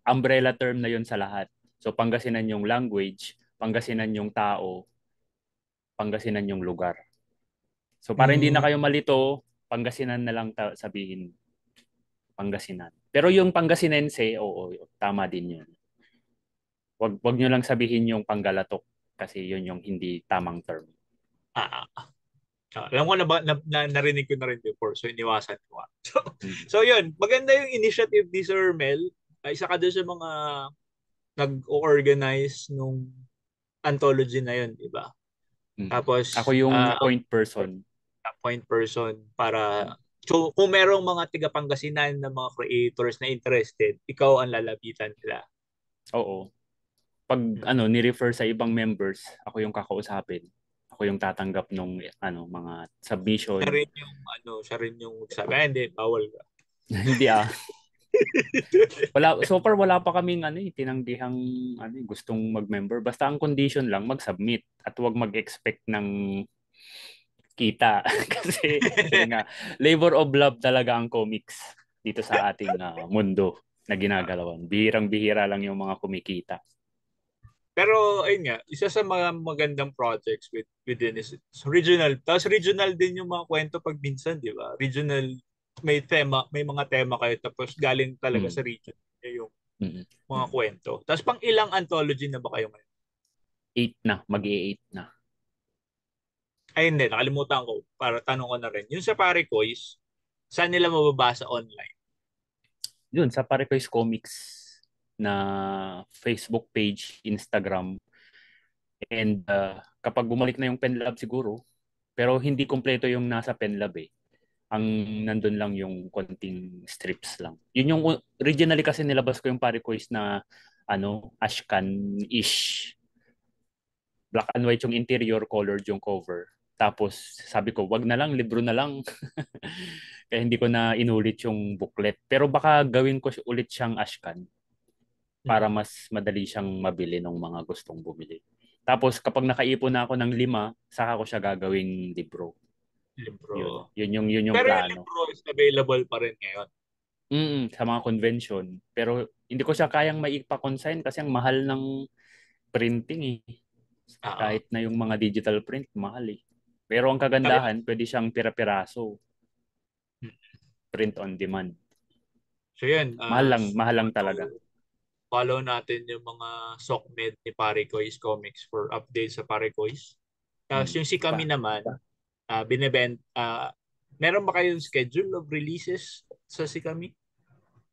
Umbrella term na yun sa lahat. So Pangasinan yung language, Pangasinan yung tao, Pangasinan yung lugar. So para hindi na Mm, kayo malito, Pangasinan na lang sabihin Pangasinan. Pero yung Pangasinense, oo, tama din yun. Wag nyo lang sabihin yung Panggalatok kasi yun yung hindi tamang term. ah, alam ko na, ba, narinig ko na rin before, so iniwasan ko. So, Mm. so yun, maganda yung initiative ni Sir Mel. Isa ka doon sa mga nag-organize nung anthology na yun, di ba? Mm. Ako Tapos, yung point person. point person para Mm. so kung merong mga tiga Pangasinan na mga creators na interested, ikaw ang lalapitan nila. Oo. Pag ano ni-refer sa ibang members, ako yung kakausapin. Ako yung tatanggap nung ano mga Siya submission. rin yung siya rin yung sabi, hindi, bawal ka. Hindi ah. So far wala pa kaming ano tinanggihang ano gustong mag-member. Basta ang condition lang mag-submit at huwag mag-expect ng kita kasi yun nga labor of love talaga ang comics dito sa ating mundo na ginagalawan. Bihirang-bihira lang yung mga kumikita. Pero ayun nga, isa sa mga magandang projects within is regional. Tapos regional din yung mga kwento pag minsan, di ba? Regional, may mga tema kayo tapos galing talaga Mm. sa region yung Mm. mga kwento. Tapos pang ilang anthology na ba kayo ngayon? 8 na, mag-8 na. Ay, hindi. Nakalimutan ko. Para tanong ko na rin. Yung sa Paricois, saan nila mababasa online? Yun, sa Parekois Comics na Facebook page, Instagram, and kapag bumalik na yung Penlab siguro, pero hindi kompleto yung nasa Penlab eh. Ang nandun lang yung konting strips lang. Yun yung originally kasi nilabas ko yung Parekois na Ashcan-ish. Black and white yung interior, colored yung cover. Tapos sabi ko, wag na lang, libro na lang. Kaya hindi ko na inulit yung booklet. Pero baka gawin ko ulit siyang Ashcan para Mm. mas madali siyang mabili ng mga gustong bumili. Tapos kapag nakaipon na ako ng 5, saka ko siya gagawing libro. Yun. Libro. Yun yung Pero yung plano. libro is available pa rin ngayon. Sa mga convention. Pero hindi ko siya kayang maipa-consign kasi ang mahal ng printing eh. Oo. Kahit na yung mga digital print, mahal eh. Pero ang Kaya, kagandahan, pwede siyang pira-piraso, mm. print on demand. So yun, Mahal lang talaga. follow natin yung mga SOCMED ni Paricois Comics for updates sa Paricois. Tapos Mm. yung si kami Pa. naman, meron ba kayong schedule of releases sa si kami?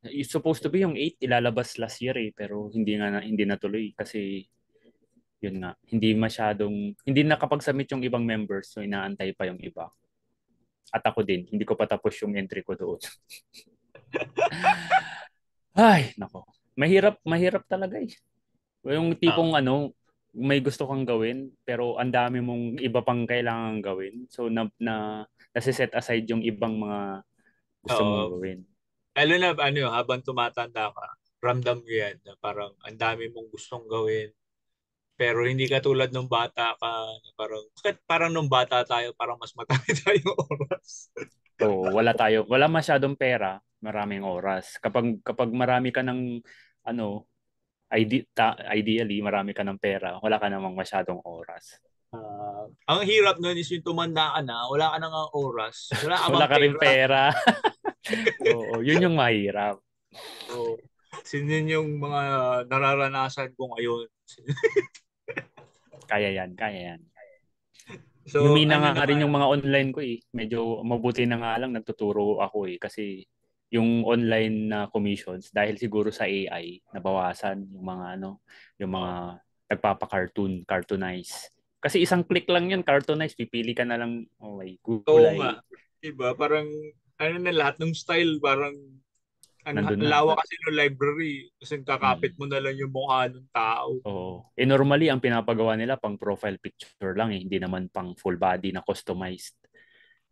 It's supposed to be yung 8 ilalabas last year eh, pero hindi natuloy kasi yun nga, hindi nakapag-submit yung ibang members so inaantay pa yung iba. At ako din, hindi ko pa tapos yung entry ko doon. Ay, nako. Mahirap talaga eh. Yung Ah, tipong may gusto kang gawin pero ang dami mong iba pang kailangan gawin. So nasi-set aside yung ibang mga gusto mong oo. gawin. Lalo na habang tumatanda ka, ramdam mo yan na parang ang dami mong gustong gawin. Pero hindi ka tulad nung bata ka, na parang nung bata tayo, parang mas matami tayong oras. So wala masyadong pera, maraming oras. Kapag marami ka ng ano, ideally marami ka ng pera, wala ka namang masyadong oras. Ang hirap nun is yung tumanda ka na, wala ka nang oras, wala ka Wala bang ka rin pera. pera. Oo, yun yung mahirap. So, yun yung mga nararanasan ko ngayon. Kaya yan. So, Humina ano nga rin naman, yung mga online ko eh. Medyo mabuti na nga lang nagtuturo ako eh. Kasi yung online na commissions, dahil siguro sa AI, nabawasan yung mga oh, cartoonize. Kasi isang click lang yun, cartoonize, pipili ka na lang, oh may oo nga, gulay, diba? Parang, lahat ng style, parang, nandun ang na. lawak kasi ng library, kasi kakapit Mm. mo na lang yung mukha ng tao. Oo. Normally, ang pinapagawa nila pang profile picture lang eh, hindi naman pang full body na customized.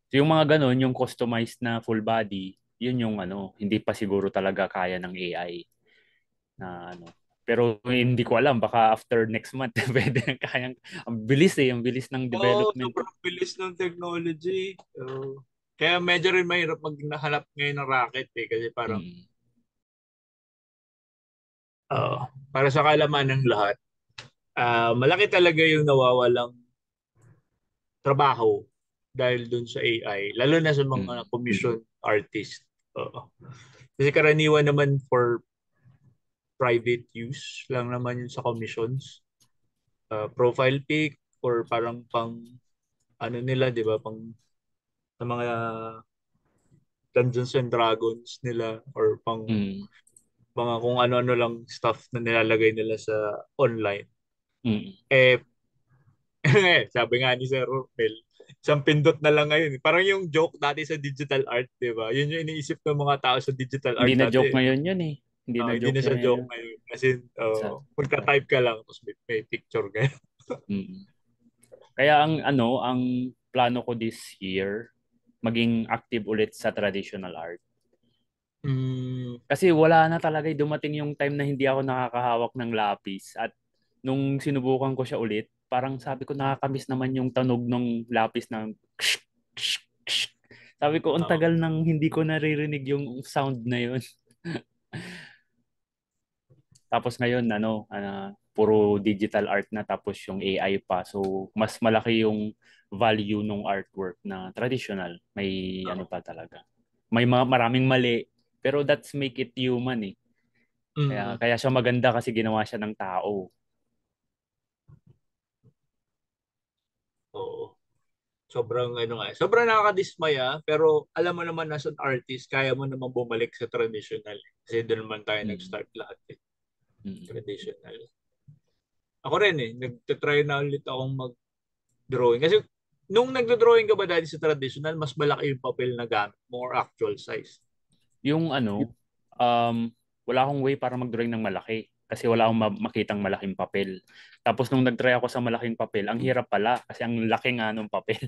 So, yung mga ganun, yung customized na full body, yun yung hindi pa siguro talaga kaya ng AI na ano. Pero hindi ko alam, baka after next month, pwede na kayang, ang bilis ng Oo, development. sobrang bilis ng technology. Kaya medyo rin mahirap maghanap ngayon ng racket kasi parang, Mm. uh, para sa kalaman ng lahat, malaki talaga yung nawawalang trabaho dahil dun sa AI, lalo na sa mga Mm. commission artist. Oo. Kasi karaniwan naman for private use lang naman yun sa commissions. Profile pic or parang pang ano nila, 'di ba? Pang sa mga Dungeons and Dragons nila or pang Mm. mga kung ano-ano lang stuff na nilalagay nila sa online. Mm. Eh, sabi nga ni Sir Romel, isang pindot na lang ngayon. Parang yung joke dati sa digital art, di ba? Yun yung iniisip ng mga tao sa digital Hindi art na joke dati. ngayon yun eh. Hindi na Hindi joke na siya joke ngayon. ngayon. Kasi Sa, magka-type ka lang tapos may picture ka. mm. Kaya ang plano ko this year, maging active ulit sa traditional art. Mm, Kasi wala na talaga, dumating yung time na hindi ako nakakahawak ng lapis. At nung sinubukan ko siya ulit, parang sabi ko nakakamiss naman yung tunog ng lapis ng sabi ko, ang oo. tagal nang hindi ko naririnig yung sound na yun. Tapos ngayon, puro digital art na tapos yung AI pa. So, mas malaki yung value ng artwork na traditional. May ano pa talaga. May maraming mali, pero that's make it human eh. Kaya, Mm, kaya siya maganda kasi ginawa siya ng tao. oo. sobrang ano nga, sobrang nakakadismaya, pero alam mo naman as an artist, kaya mo naman bumalik sa traditional. Kasi doon naman tayo Mm. nag-start lahat eh, Mm. traditional. Ako rin eh, nagtatry na ulit akong mag-drawing. Kasi nung nagdo-drawing ka ba dati sa traditional, mas malaki yung papel na gamit, more actual size. Yung ano, wala akong way para mag-drawing ng malaki kasi wala akong makitang malaking papel. Tapos nung nag-try ako sa malaking papel, ang hirap pala kasi ang laki nga nung papel.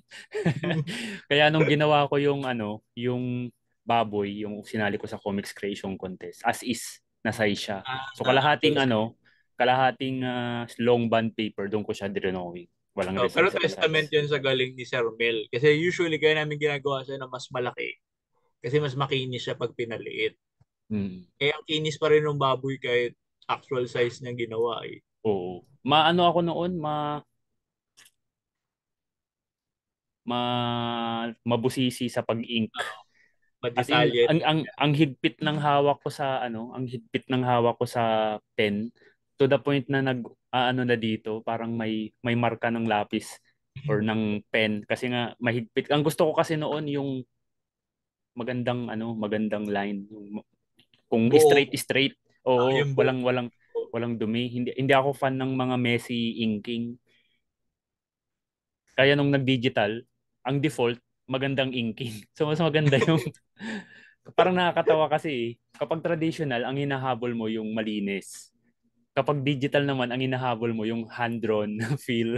Kaya nung ginawa ko yung ano, yung baboy, yung sinali ko sa Comics Creation Contest, as is na size siya. So So, kalahating ano, kalahating long band paper, doon ko siya drawing. Walang pero resize. testament yun sa galing ni Sir Mel. Kasi usually kaya namin ginagawa siya na mas malaki. Kasi mas makinis siya pag pinaliit. Mm. Eh, ang kinis pa rin ng baboy kahit actual size niya ginawa eh. Oo. Maano ako noon, ma mabusisi sa pag-ink. As in, Madetalye. ang higpit ng hawak ko sa ano, ang higpit ng hawak ko sa pen to the point na ano na dito, parang may marka ng lapis or ng pen kasi nga mahigpit. Ang gusto ko kasi noon yung magandang line, yung, kung Buo. straight. Oo, Yung buo. walang dumi. Hindi ako fan ng mga messy inking. Kaya nung nag-digital, ang default magandang inking. So mas maganda yung parang nakakatawa kasi eh. Kapag traditional, ang hinahabol mo yung malinis. Kapag digital naman, ang hinahabol mo yung hand-drawn feel.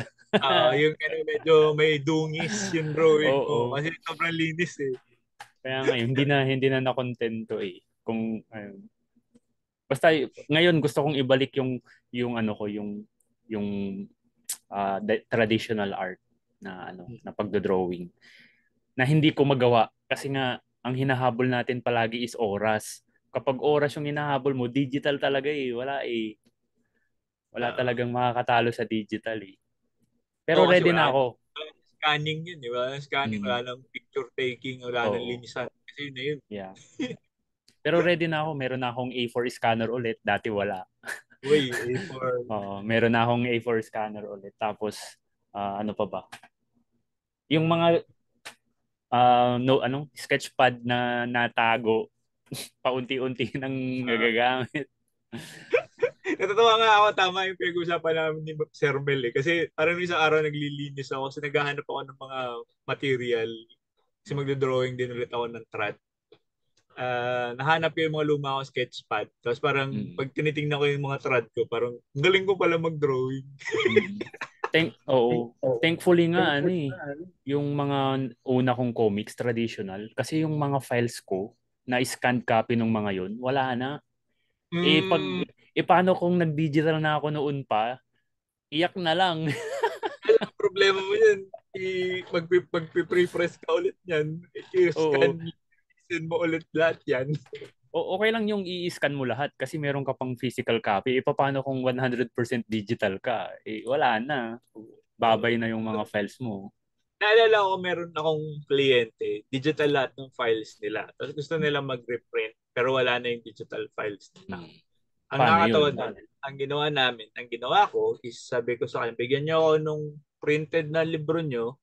Yung ano, medyo may dungis yung drawing mo. Oo. Kasi sobrang linis eh. Kaya ngayon, hindi na nakontento eh. Kung basta ngayon gusto kong ibalik yung ano ko, yung traditional art na ano, na pagdo-drawing na hindi ko magawa kasi nga ang hinahabol natin palagi is oras. Kapag oras yung hinahabol mo, digital talaga eh. Wala eh. Wala Uh, talagang makakatalo sa digital eh. Pero kasi ready na wala ako. scanning yun, di ba? Scanning, Mm, wala nang picture taking, wala nang oo. linisan. Kasi yun na yun. Yeah. Pero ready na ako. Meron na akong A4 scanner ulit. Dati wala. Uy, A4. Oo, meron na akong A4 scanner ulit. Tapos, ano pa ba? Yung mga no, sketchpad na natago, paunti-unti nang nagagamit. Natatawa nga ako, tama yung pinag-usapan namin ni Sir Mel eh. Kasi parang isang araw naglilinis ako kasi naghahanap ako ng mga material. Kasi magdo-drawing din ulit ako ng trad. Nahanap ko yung mga luma ko sketchpad. Tapos parang Mm. pag tinitingnan ko yung mga trad ko, parang ang galing ko pala mag-drawing. Mm. Oo. Thankfully nga, ano eh, yung mga una kong comics, traditional, kasi yung mga files ko, na scanned copy ng mga yun, wala na. Mm, Paano kung nag-digital na ako noon pa, iyak na lang. alam mo, problema mo yan. Magpipress ka ulit yan. Oo. I-scan, send mo ulit lahat yan. Okay lang yung i-scan mo lahat kasi meron ka pang physical copy. Paano kung 100% digital ka? Wala na. Babay na yung mga files mo. Naalala ko, meron akong kliyente, digital lahat ng files nila. Tapos gusto nila mag-reprint, pero wala na yung digital files nila. Hmm. Ang Paano nakakatawa yun? doon, ang ginawa ko is sabi ko sa kanya, bigyan niyo ako nung printed na libro niyo,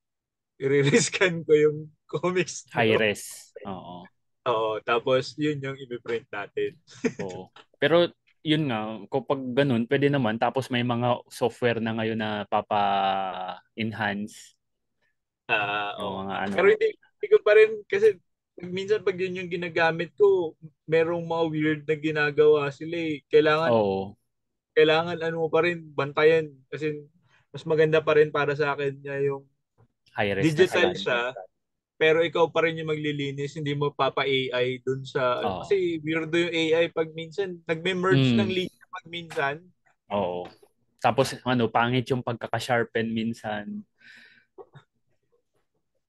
i-rescan ko yung comics High niyo. res. Oo. Oo, tapos yun yung i-print natin. Oo. Pero yun nga, kapag ganun, pwede naman. Tapos may mga software na ngayon na papa-enhance yung Oo. mga ano. Pero hindi ko pa rin, kasi minsan pag yun yung ginagamit ko, merong mga weird na ginagawa sila eh. Oo. Kailangan ano mo pa rin, bantayan. Kasi mas maganda pa rin para sa akin niya yung High res na digital scan. siya, pero ikaw pa rin yung maglilinis, hindi mo papa-AI dun sa, ano, Oo. kasi weirdo yung AI pag minsan, nagme-merge ng Mm. linya pag minsan. Oo. Tapos ano, pangit yung pagkaka-sharpen minsan.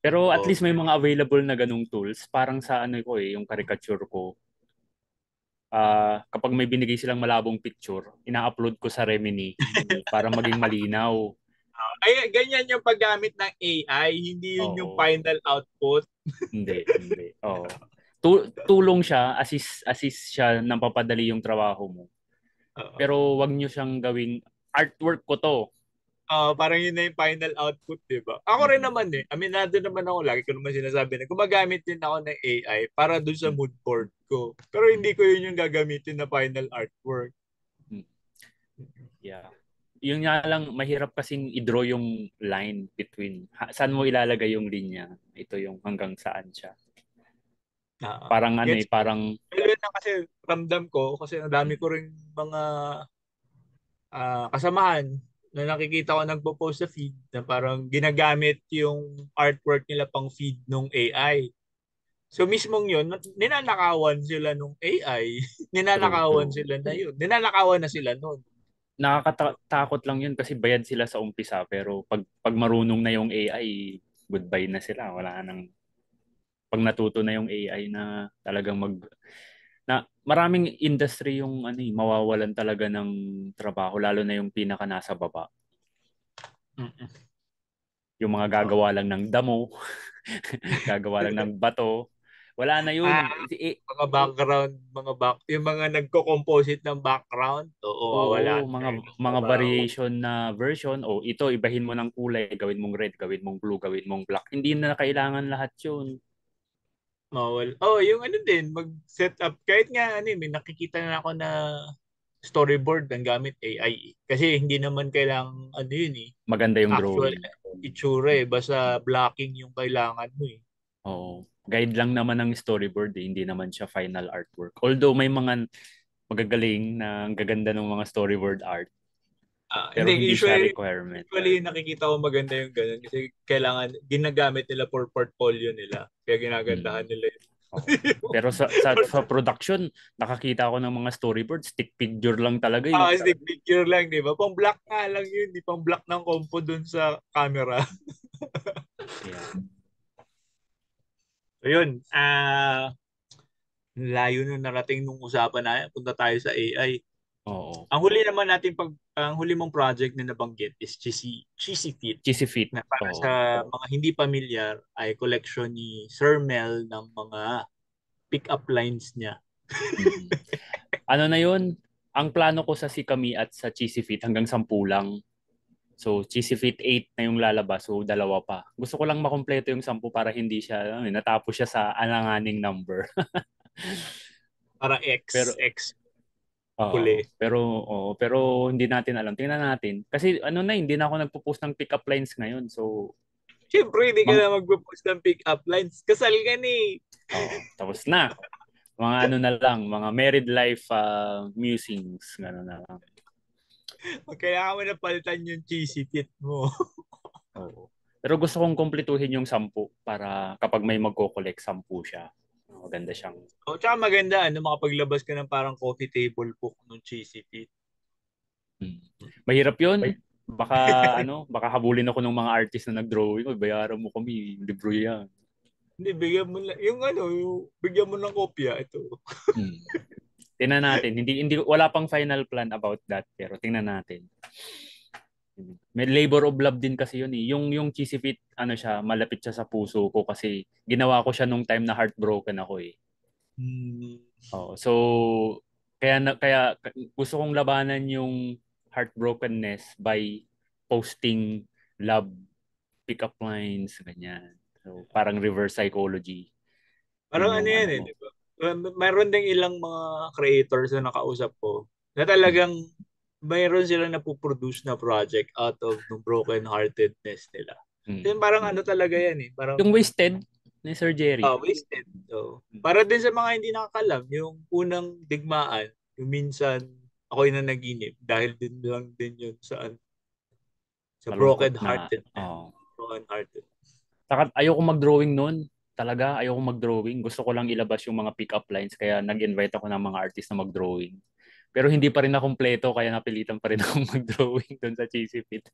Pero at Oo. least may mga available na ganung tools. Parang sa ano ko yung caricature ko. Kapag may binigay silang malabong picture, ina-upload ko sa Remini para maging malinaw. Ay, ganyan yung paggamit ng AI, hindi yun yung Oo. final output. Hindi. Oo. Tulong siya, assist siya nang papadali yung trabaho mo. Oo. Pero wag niyo siyang gawing artwork ko to. Parang yun na yung final output, di ba? Ako rin Mm. naman eh. Aminado naman ako. Lagi ko naman sinasabi na gumagamit din ako ng AI para dun sa Mm. mood board ko. Pero Mm. hindi ko yun yung gagamitin na final artwork. Mm. Yeah. Yung nga lang, mahirap kasing i-draw yung line between saan mo ilalagay yung linya. Ito yung hanggang saan siya. Parang ano Gets. parang Pero yun na kasi ramdam ko kasi ang dami ko mm, rin mga kasamahan na nakikita ko nagpo-post sa feed na parang ginagamit yung artwork nila pang feed nung AI. So mismong yun, ninanakawan sila nung AI. true, Ninanakawan true. sila na yun. Ninanakawan na sila nun. Nakakatakot lang yun kasi bayad sila sa umpisa pero pag marunong na yung AI, goodbye na sila. Wala nang pag natuto na yung AI na talagang na maraming industry yung mawawalan talaga ng trabaho lalo na yung pinaka nasa baba. Mm-mm. Yung mga Oh. gagawa lang ng damo, gagawa lang ng bato. Wala na yun. Ah, mga background, yung mga nagko-composite ng background, oo, wala Oo, na mga kayo ng mga trabaho. variation na version. O ito, ibahin mo ng kulay. Gawin mong red, gawin mong blue, gawin mong black. Hindi na kailangan lahat yun. Yung ano din, mag-set up. Kahit nga, may nakikita na ako na storyboard ng gamit AI. Kasi hindi naman kailangang, yun eh, Maganda yung actual drawing. itsura eh. Basta blocking yung kailangan mo eh. Oo. Guide lang naman ng storyboard eh. Hindi naman siya final artwork. Although may mga magagaling na ang gaganda ng mga storyboard art, pero Hindi, hindi siya requirement. usually nakikita ko maganda yung ganun kasi kailangan, ginagamit nila for portfolio nila. Kaya ginagandahan Mm. nila yun. Oo. Pero sa production, nakakita ako ng mga storyboard, stick figure lang talaga eh. Stick picture lang, di ba? Pang black nga lang yun, di pang black ng compo dun sa camera. Yeah. So yun, layo nung narating nung usapan na punta tayo sa AI. Oo. Ang huli mong project na nabanggit is Cheesy Fit Cheesy Fit. na para sa Oo. mga hindi pamilyar ay collection ni Sir Mel ng mga pick-up lines niya. Mm. Ano na yun? Ang plano ko sa Sikami at sa Cheesy Fit hanggang 10 lang. So, Cheesy Fit 8 na yung lalabas. So, dalawa pa. Gusto ko lang makumpleto yung 10 para hindi siya, natapos siya sa alanganing number. Para Pero, X oo. huli. Pero hindi natin alam. Tingnan natin. Kasi hindi na ako nagpo-post ng pick-up lines ngayon. So, Siyempre, hindi ka mga, na magpo-post ng pick-up lines. Kasal ka ni. tapos na. Mga ano na lang, mga married life musings. Gano'n na lang. Kailangan mo na palitan yung cheesy fit mo. Oo. Pero gusto kong kumpletuhin yung 10 para kapag may magko-collect, 10 siya. Maganda siyang. Tsaka maganda, makapaglabas ka ng parang coffee table book ng cheesy fit. Hmm. Mahirap yun. Baka baka habulin ako ng mga artist na nag-drawing. Oy, bayaran mo kami, libro yan. Hindi, bigyan mo lang, bigyan mo ng kopya, ito. Hmm. Tingnan natin. Hindi wala pang final plan about that, pero tingnan natin. May labor of love din kasi yun eh. Yung Cheesy Fit, siya, malapit siya sa puso ko kasi ginawa ko siya nung time na heartbroken ako eh. Hmm. Oh, so kaya gusto kong labanan yung heartbrokenness by posting love pickup lines ganyan. So parang reverse psychology. Parang Yun yung yan ano eh, ko. di ba? Mayroon ding ilang mga creators na nakausap ko na Hmm. talagang mayroon silang napoproduce na project out of the broken-heartedness nila. Hmm. Kasi parang talaga yan eh. Parang Yung Wasted ni Sir Jerry. wasted. So, Hmm. para din sa mga hindi nakakalam, yung unang digmaan, yung minsan ako'y nanaginip dahil din lang din yun sa Malungkot na. broken-heartedness. Oh. Broken-hearted. Saka ayoko mag-drawing noon. Talaga, ayoko mag-drawing. Gusto ko lang ilabas yung mga pick-up lines kaya nag-invite ako ng mga artist na mag-drawing. Pero hindi pa rin na kumpleto kaya napilitan pa rin akong mag-drawing doon sa Cheesy Fit.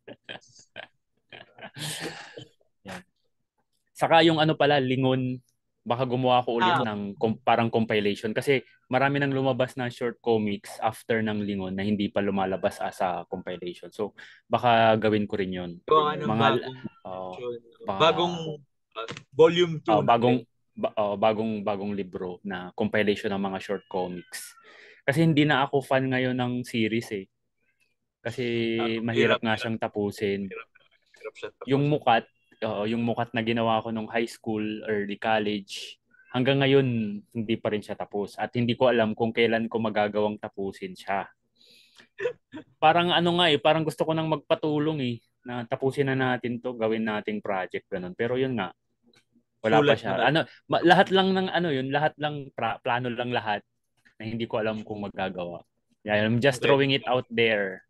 Yan. Saka yung pala, Lingon, baka gumawa ko ulit Ah, ng parang compilation kasi marami nang lumabas na short comics after ng Lingon na hindi pa lumalabas as a compilation. So baka gawin ko rin 'yon. gawa ng Mga bagong uh, edition, bagong pa volume 2 na ulit. bagong libro na compilation ng mga short comics. Kasi hindi na ako fan ngayon ng series eh. Kasi mahirap Hirap, nga hirap, siyang tapusin. hirap, hirap siya Yung tapos. mukat, yung mukat na ginawa ko nung high school, early college, hanggang ngayon hindi pa rin siya tapos at hindi ko alam kung kailan ko magagawang tapusin siya. Parang ano nga parang gusto ko nang magpatulong na tapusin na natin 'to, gawin nating project ganun. Pero yun nga, wala pa Sulat mo siya. na lang. Ano, lahat lang ng ano yun, lahat lang plano lang lahat na hindi ko alam kung magagawa. Yeah, I'm just Okay. throwing it out there.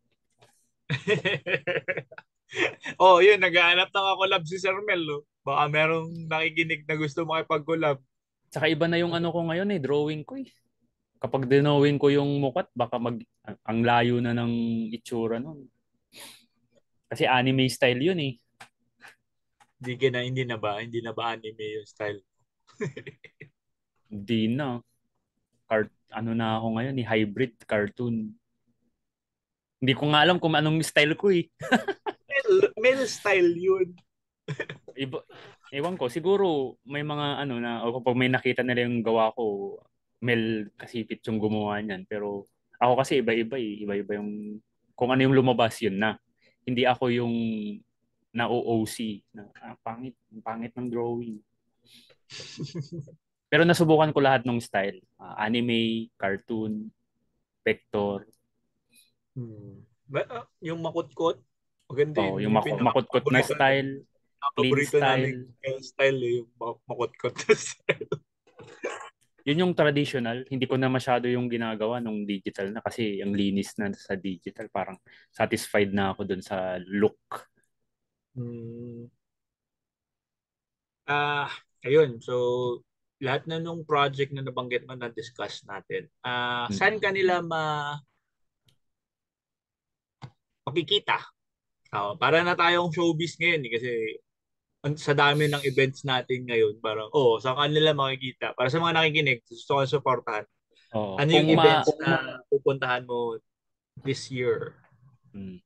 Oh, yun, naghahanap ng collab si Sir Mel, no? Baka merong nakikinig na gusto makipag-collab. Saka iba na yung ano ko ngayon drawing ko. Kapag dinawin ko yung mukat, baka ang layo na ng itsura nun. Kasi anime style yun eh. Hindi na ba anime yung style? Hindi na. Ano na ako ngayon hybrid cartoon. Hindi ko nga alam kung anong style ko eh. Mel style yun. Iba, ewan ko, siguro may mga ano na, o kapag may nakita nila yung gawa ko, Mel Kasipit yung gumawa niyan. Pero ako kasi iba-iba eh. Iba-iba yung, kung ano yung lumabas yun na. Hindi ako yung na-OOC. Ang pangit ng drawing. Pero nasubukan ko lahat ng style. Anime, cartoon, vector. Yung makutkot, maganda Oh, yun. yung Yung makutkot na style, clean pinaka-paborito namin style. style, yung makutkot na style. Yun yung traditional. Hindi ko na masyado yung ginagawa nung digital na kasi ang linis na sa digital. Parang satisfied na ako dun sa look. Hmm. Ah, ayun. So, lahat na nung project na nabanggit mo na-discuss natin. Saan Mm-mm. kanila makikita? Para na tayong showbiz ngayon kasi sa dami ng events natin ngayon, parang, saan kanila makikita? Para sa mga nakikinig, gusto ko supportahan. Oo. Ano yung events na pupuntahan mo this year? Mm.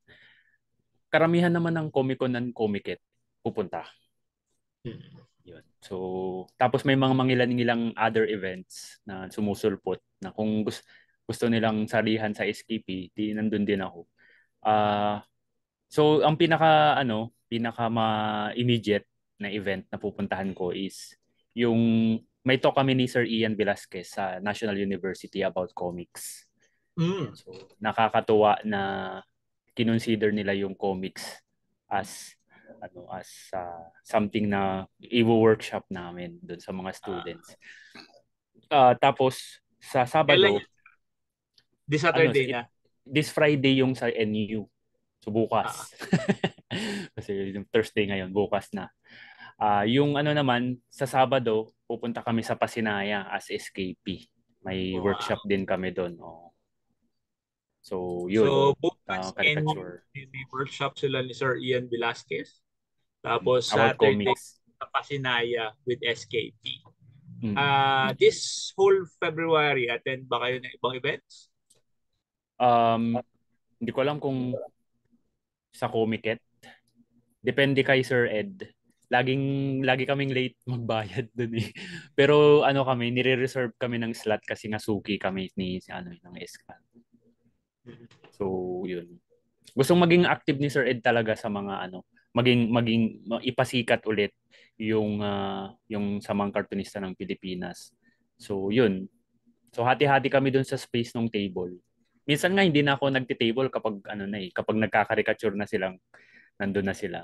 Karamihan naman ng Comic-Con and Comiket pupunta. Hmm. Yun. So, tapos may mga mangilan-ngilang other events na sumusulpot na kung gusto nilang salihan sa SKP, di nandun din ako. Ah, so ang pinaka ma-immediate na event na pupuntahan ko is yung may talk kami ni Sir Ian Velasquez sa National University about comics. Yan. Mm. So, nakakatuwa na kinonsider nila yung comics as something na i-workshop namin doon sa mga Ah, students. Tapos sa kailan Sabado, yun? This ano Saturday na? this Friday yung sa NU. So Ah, bukas. Kasi yung Thursday ngayon, bukas na. Yung ano naman, sa Sabado, pupunta kami sa Pasinaya as SKP. May wow. workshop din kami doon. Oh. So, yun. So, bukas Caricature. may workshop sila ni Sir Ian Velasquez. Tapos About Saturday comics. sa Pasinaya with SKP. Mm. This whole February, attend ba kayo ng ibang events? Um, Hindi ko alam kung sa Comiket. Depende kay Sir Ed. Lagi kaming late magbayad dun eh. Pero ano kami, nire-reserve kami ng slot kasi nga suki kami ni ng SCAN. So, yun. Gustong maging active ni Sir Ed talaga sa mga maging ipasikat ulit yung sa mga kartunista ng Pilipinas. So, yun. So, hati-hati kami dun sa space ng table. Minsan nga hindi na ako nagti-table kapag kapag nagkakarikature na silang nandun na sila.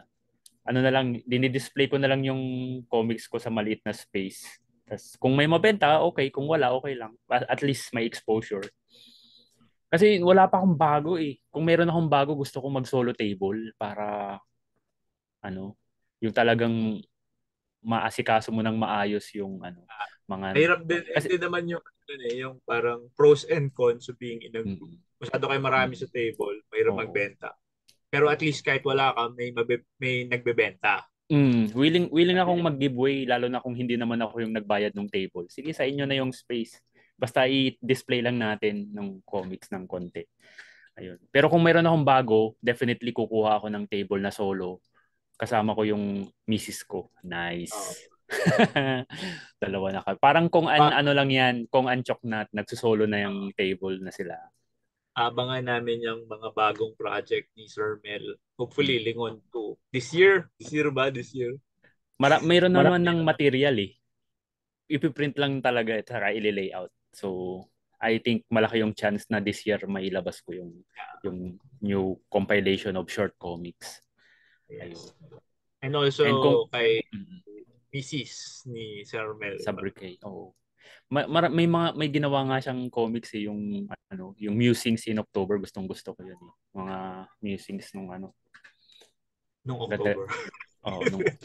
Ano na lang, dinidisplay ko na lang yung comics ko sa maliit na space. Tas kung may mabenta, okay. Kung wala, okay lang. At least may exposure. Kasi wala pa akong bago eh. Kung meron akong bago, gusto ko mag-solo table para ano, yung talagang maasikaso mo ng maayos yung mga Mahirap din, kasi hindi naman yung parang pros and cons of being in a group. mm, Masyado kayo marami sa mm, table, mahirap oo. magbenta. Pero at least kahit wala ka, may nagbebenta. Willing akong mag-giveaway lalo na kung hindi naman ako yung nagbayad ng table. Sige, sa inyo na yung space. Basta i-display lang natin ng comics ng konti. Ayun. Pero kung mayroon akong bago, definitely kukuha ako ng table na solo. Kasama ko yung misis ko. Uh, Nice. Dalawa na ka. Parang kung ah, ano lang yan, kung anchok na, nagsusolo na yung table na sila. abangan namin yung mga bagong project ni Sir Mel. Hopefully, Mm. Lingon 2. This year? This year ba? This year? Mayroon naman ng material eh. Ipiprint lang talaga at saka i-layout. So, I think malaki yung chance na this year mailabas ko yung new compilation of short comics. Ayun. Yes. And And kung also kay mm, Mrs. ni Sir Mel. sa Brickay, oo. May ginawa nga siyang comics eh, yung Musings in October, gustong-gusto ko yun eh. Mga musings nung Nung ganda. October. Oh,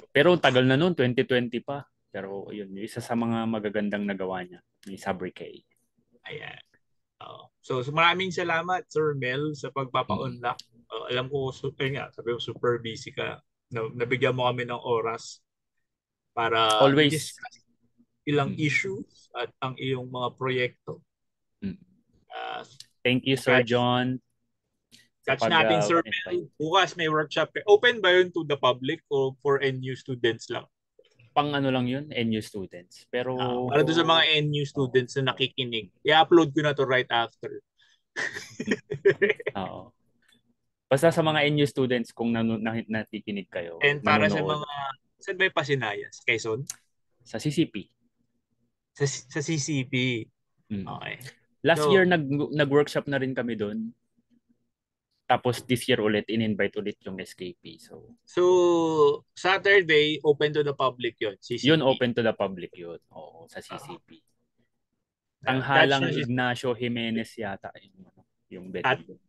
pero tagal na noon, 2020 pa. Pero yun, yung isa sa mga magagandang nagawa niya, ni Sabri K. Ayan. So maraming salamat, Sir Mel, sa Mm. pagpapa-unlock. Alam ko, sabi ko, super busy ka. Nabigyan mo kami ng oras para Always. i-discuss ilang Mm. issues at ang iyong mga proyekto. Mm. Uh, Thank you, Sir catch, John, sa catch natin, Sir pag-invite. Mel. Bukas may workshop. Open ba yun to the public o for NU students lang? Pang ano lang yun, NU students. Pero, Para doon sa mga NU oo. students na nakikinig. I-upload ko na to right after. Oo. Basta sa mga NU students, kung nakikinig kayo, And para sa nanonood, mga, saan ba yung Pasinayas? Quezon? sa CCP. Sa CCP. Mm. Okay. Last year, So, nag-workshop na rin kami doon. Tapos this year ulit, in-invite ulit yung SKP. so Saturday, open to the public yon Yun, CCP. open to the public yun. Oo, sa CCP. Catch Tanghalang nyo si Ignacio Jimenez yata yung at venue.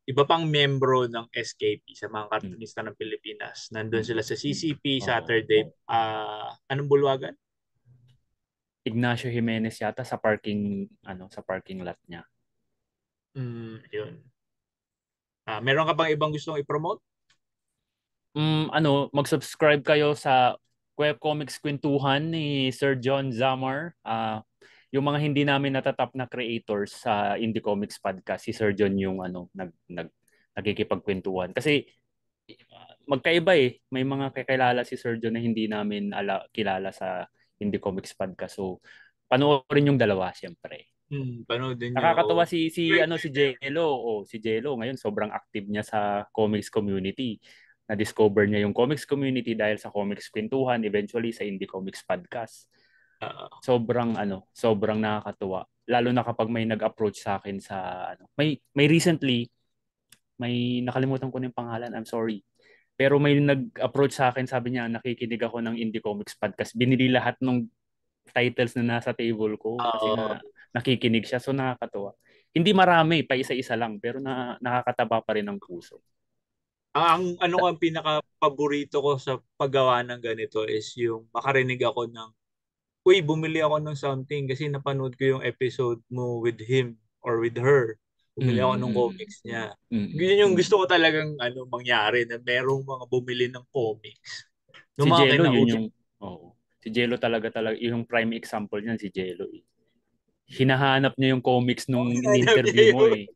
iba pang membro ng SKP sa mga Mm. kartunista ng Pilipinas. Nandun sila sa CCP Oo. Saturday. Anong bulwagan? Ignacio Jimenez yata sa parking lot niya. Yun. Meron ka bang ibang gustong i-promote? Mag-subscribe kayo sa Webcomics Kwentuhan ni Sir John Zamar. Yung mga hindi namin natatap na creators sa Indie Comics Podcast, si Sir John yung nagkikipagkwentuhan. Kasi magkaiba eh. May mga kakilala si Sir John na hindi namin kilala sa Indie Comics Podcast. So, panoorin yung dalawa, siyempre. Panoodin Nakakatawa nyo. si Jello. Si Jello ngayon sobrang active niya sa comics community. Na-discover niya yung comics community dahil sa Comics Kwentuhan, eventually sa Indie Comics Podcast. Sobrang nakakatuwa. Lalo na kapag may nag-approach sa akin may recently, may nakalimutan ko na yung pangalan, I'm sorry. Pero may nag-approach sa akin, sabi niya, nakikinig ako ng Indie Comics Podcast. Binili lahat ng titles na nasa table ko kasi nga nakikinig siya. So nakakatuwa. Hindi marami, pa isa-isa lang, pero nakakataba pa rin ng puso. Ang pinaka-paborito ko sa paggawa ng ganito is yung makarinig ako ng, uy, bumili ako ng something kasi napanood ko yung episode mo with him or with her. Bumili ako ng comics niya. Yun yung gusto ko talagang mangyari, na merong mga bumili ng comics. Si Yung mga Jello, yun kinausap. yung, si Jello talaga, yung prime example niyan, si Jello eh. Hinahanap niya yung comics nung in-interview mo eh.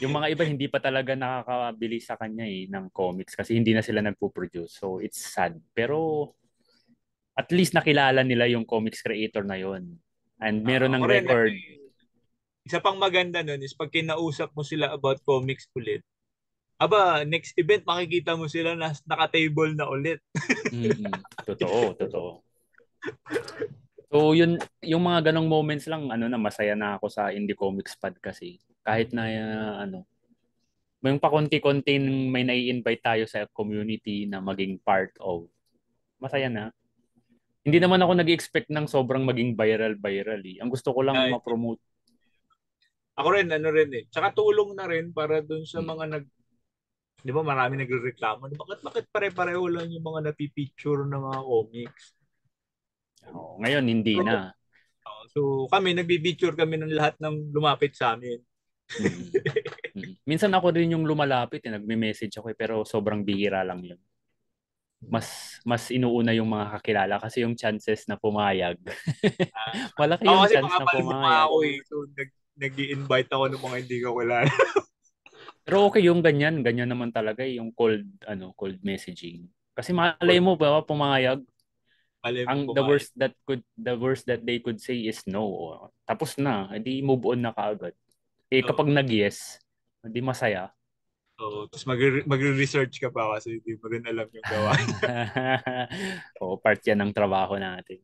Yung mga iba hindi pa talaga nakakabili sa kanya eh ng comics kasi hindi na sila nagpo-produce. So it's sad. Pero at least nakilala nila yung comics creator na yon. And meron ng Ako rin, record. isa pang maganda nun is pag kinausap mo sila about comics ulit, next event makikita mo sila na naka-table na ulit. Totoo. So yun, yung mga ganong moments lang, masaya na ako sa Indie Comics Pod kasi. Kahit na, may pakonti-konti may nai-invite tayo sa community na maging part of. Masaya na. Hindi naman ako nag-expect ng sobrang maging viral eh. Ang gusto ko lang ma-promote. Ako rin, Tsaka tulong na rin para dun sa mga di ba marami nagrereklamo, bakit pare-pareho lang yung mga napipicture ng mga comics? Ngayon, hindi na. So kami, nagbibicture kami ng lahat ng lumapit sa amin. Minsan ako rin yung lumalapit, nagme-message ako pero sobrang bihira lang yun. Mas inuuna yung mga kakilala kasi yung chances na pumayag. Malaki yung chance na pumayag. Ako eh. So nag-i-invite ako ng mga hindi ko kilala. Pero okay yung ganyan naman talaga yung cold messaging. Kasi malay mo ba pumayag? Mali mo The pumayag. worst that they could say is no. Tapos na, hindi move on na kaagad. Kapag Oo. nag-yes, hindi masaya. Oo. Tapos magre-research ka pa kasi hindi mo rin alam yung gawain. Oo, part yan ng trabaho natin.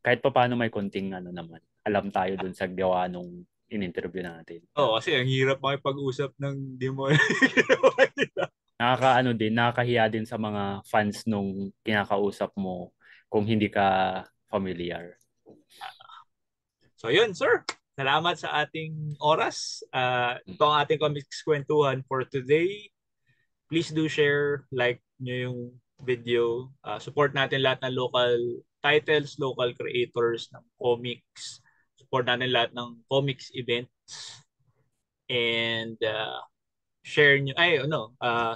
Kahit pa paano may konting naman, alam tayo dun sa gawa nung in-interview natin. Oo, kasi ang hirap makipag-usap ng di mo ginawa nila. Nakakahiya din sa mga fans nung kinakausap mo kung hindi ka familiar. So yun, sir. Salamat sa ating oras. Ito ang ating comics kwentuhan for today. Please do share, like nyo yung video. Support natin lahat ng local titles, local creators ng comics. Support natin lahat ng comics events. And share nyo,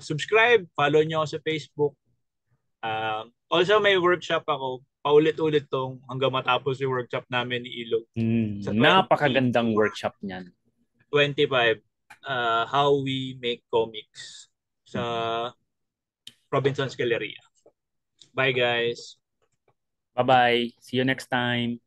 subscribe, follow nyo ako sa Facebook. Also, may workshop ako. Paulit-ulit tong hanggang matapos yung workshop namin ni Ilog. Sa Napakagandang workshop niyan. 25, how we make comics sa Robinson's Galleria. Bye, guys. Bye-bye. See you next time.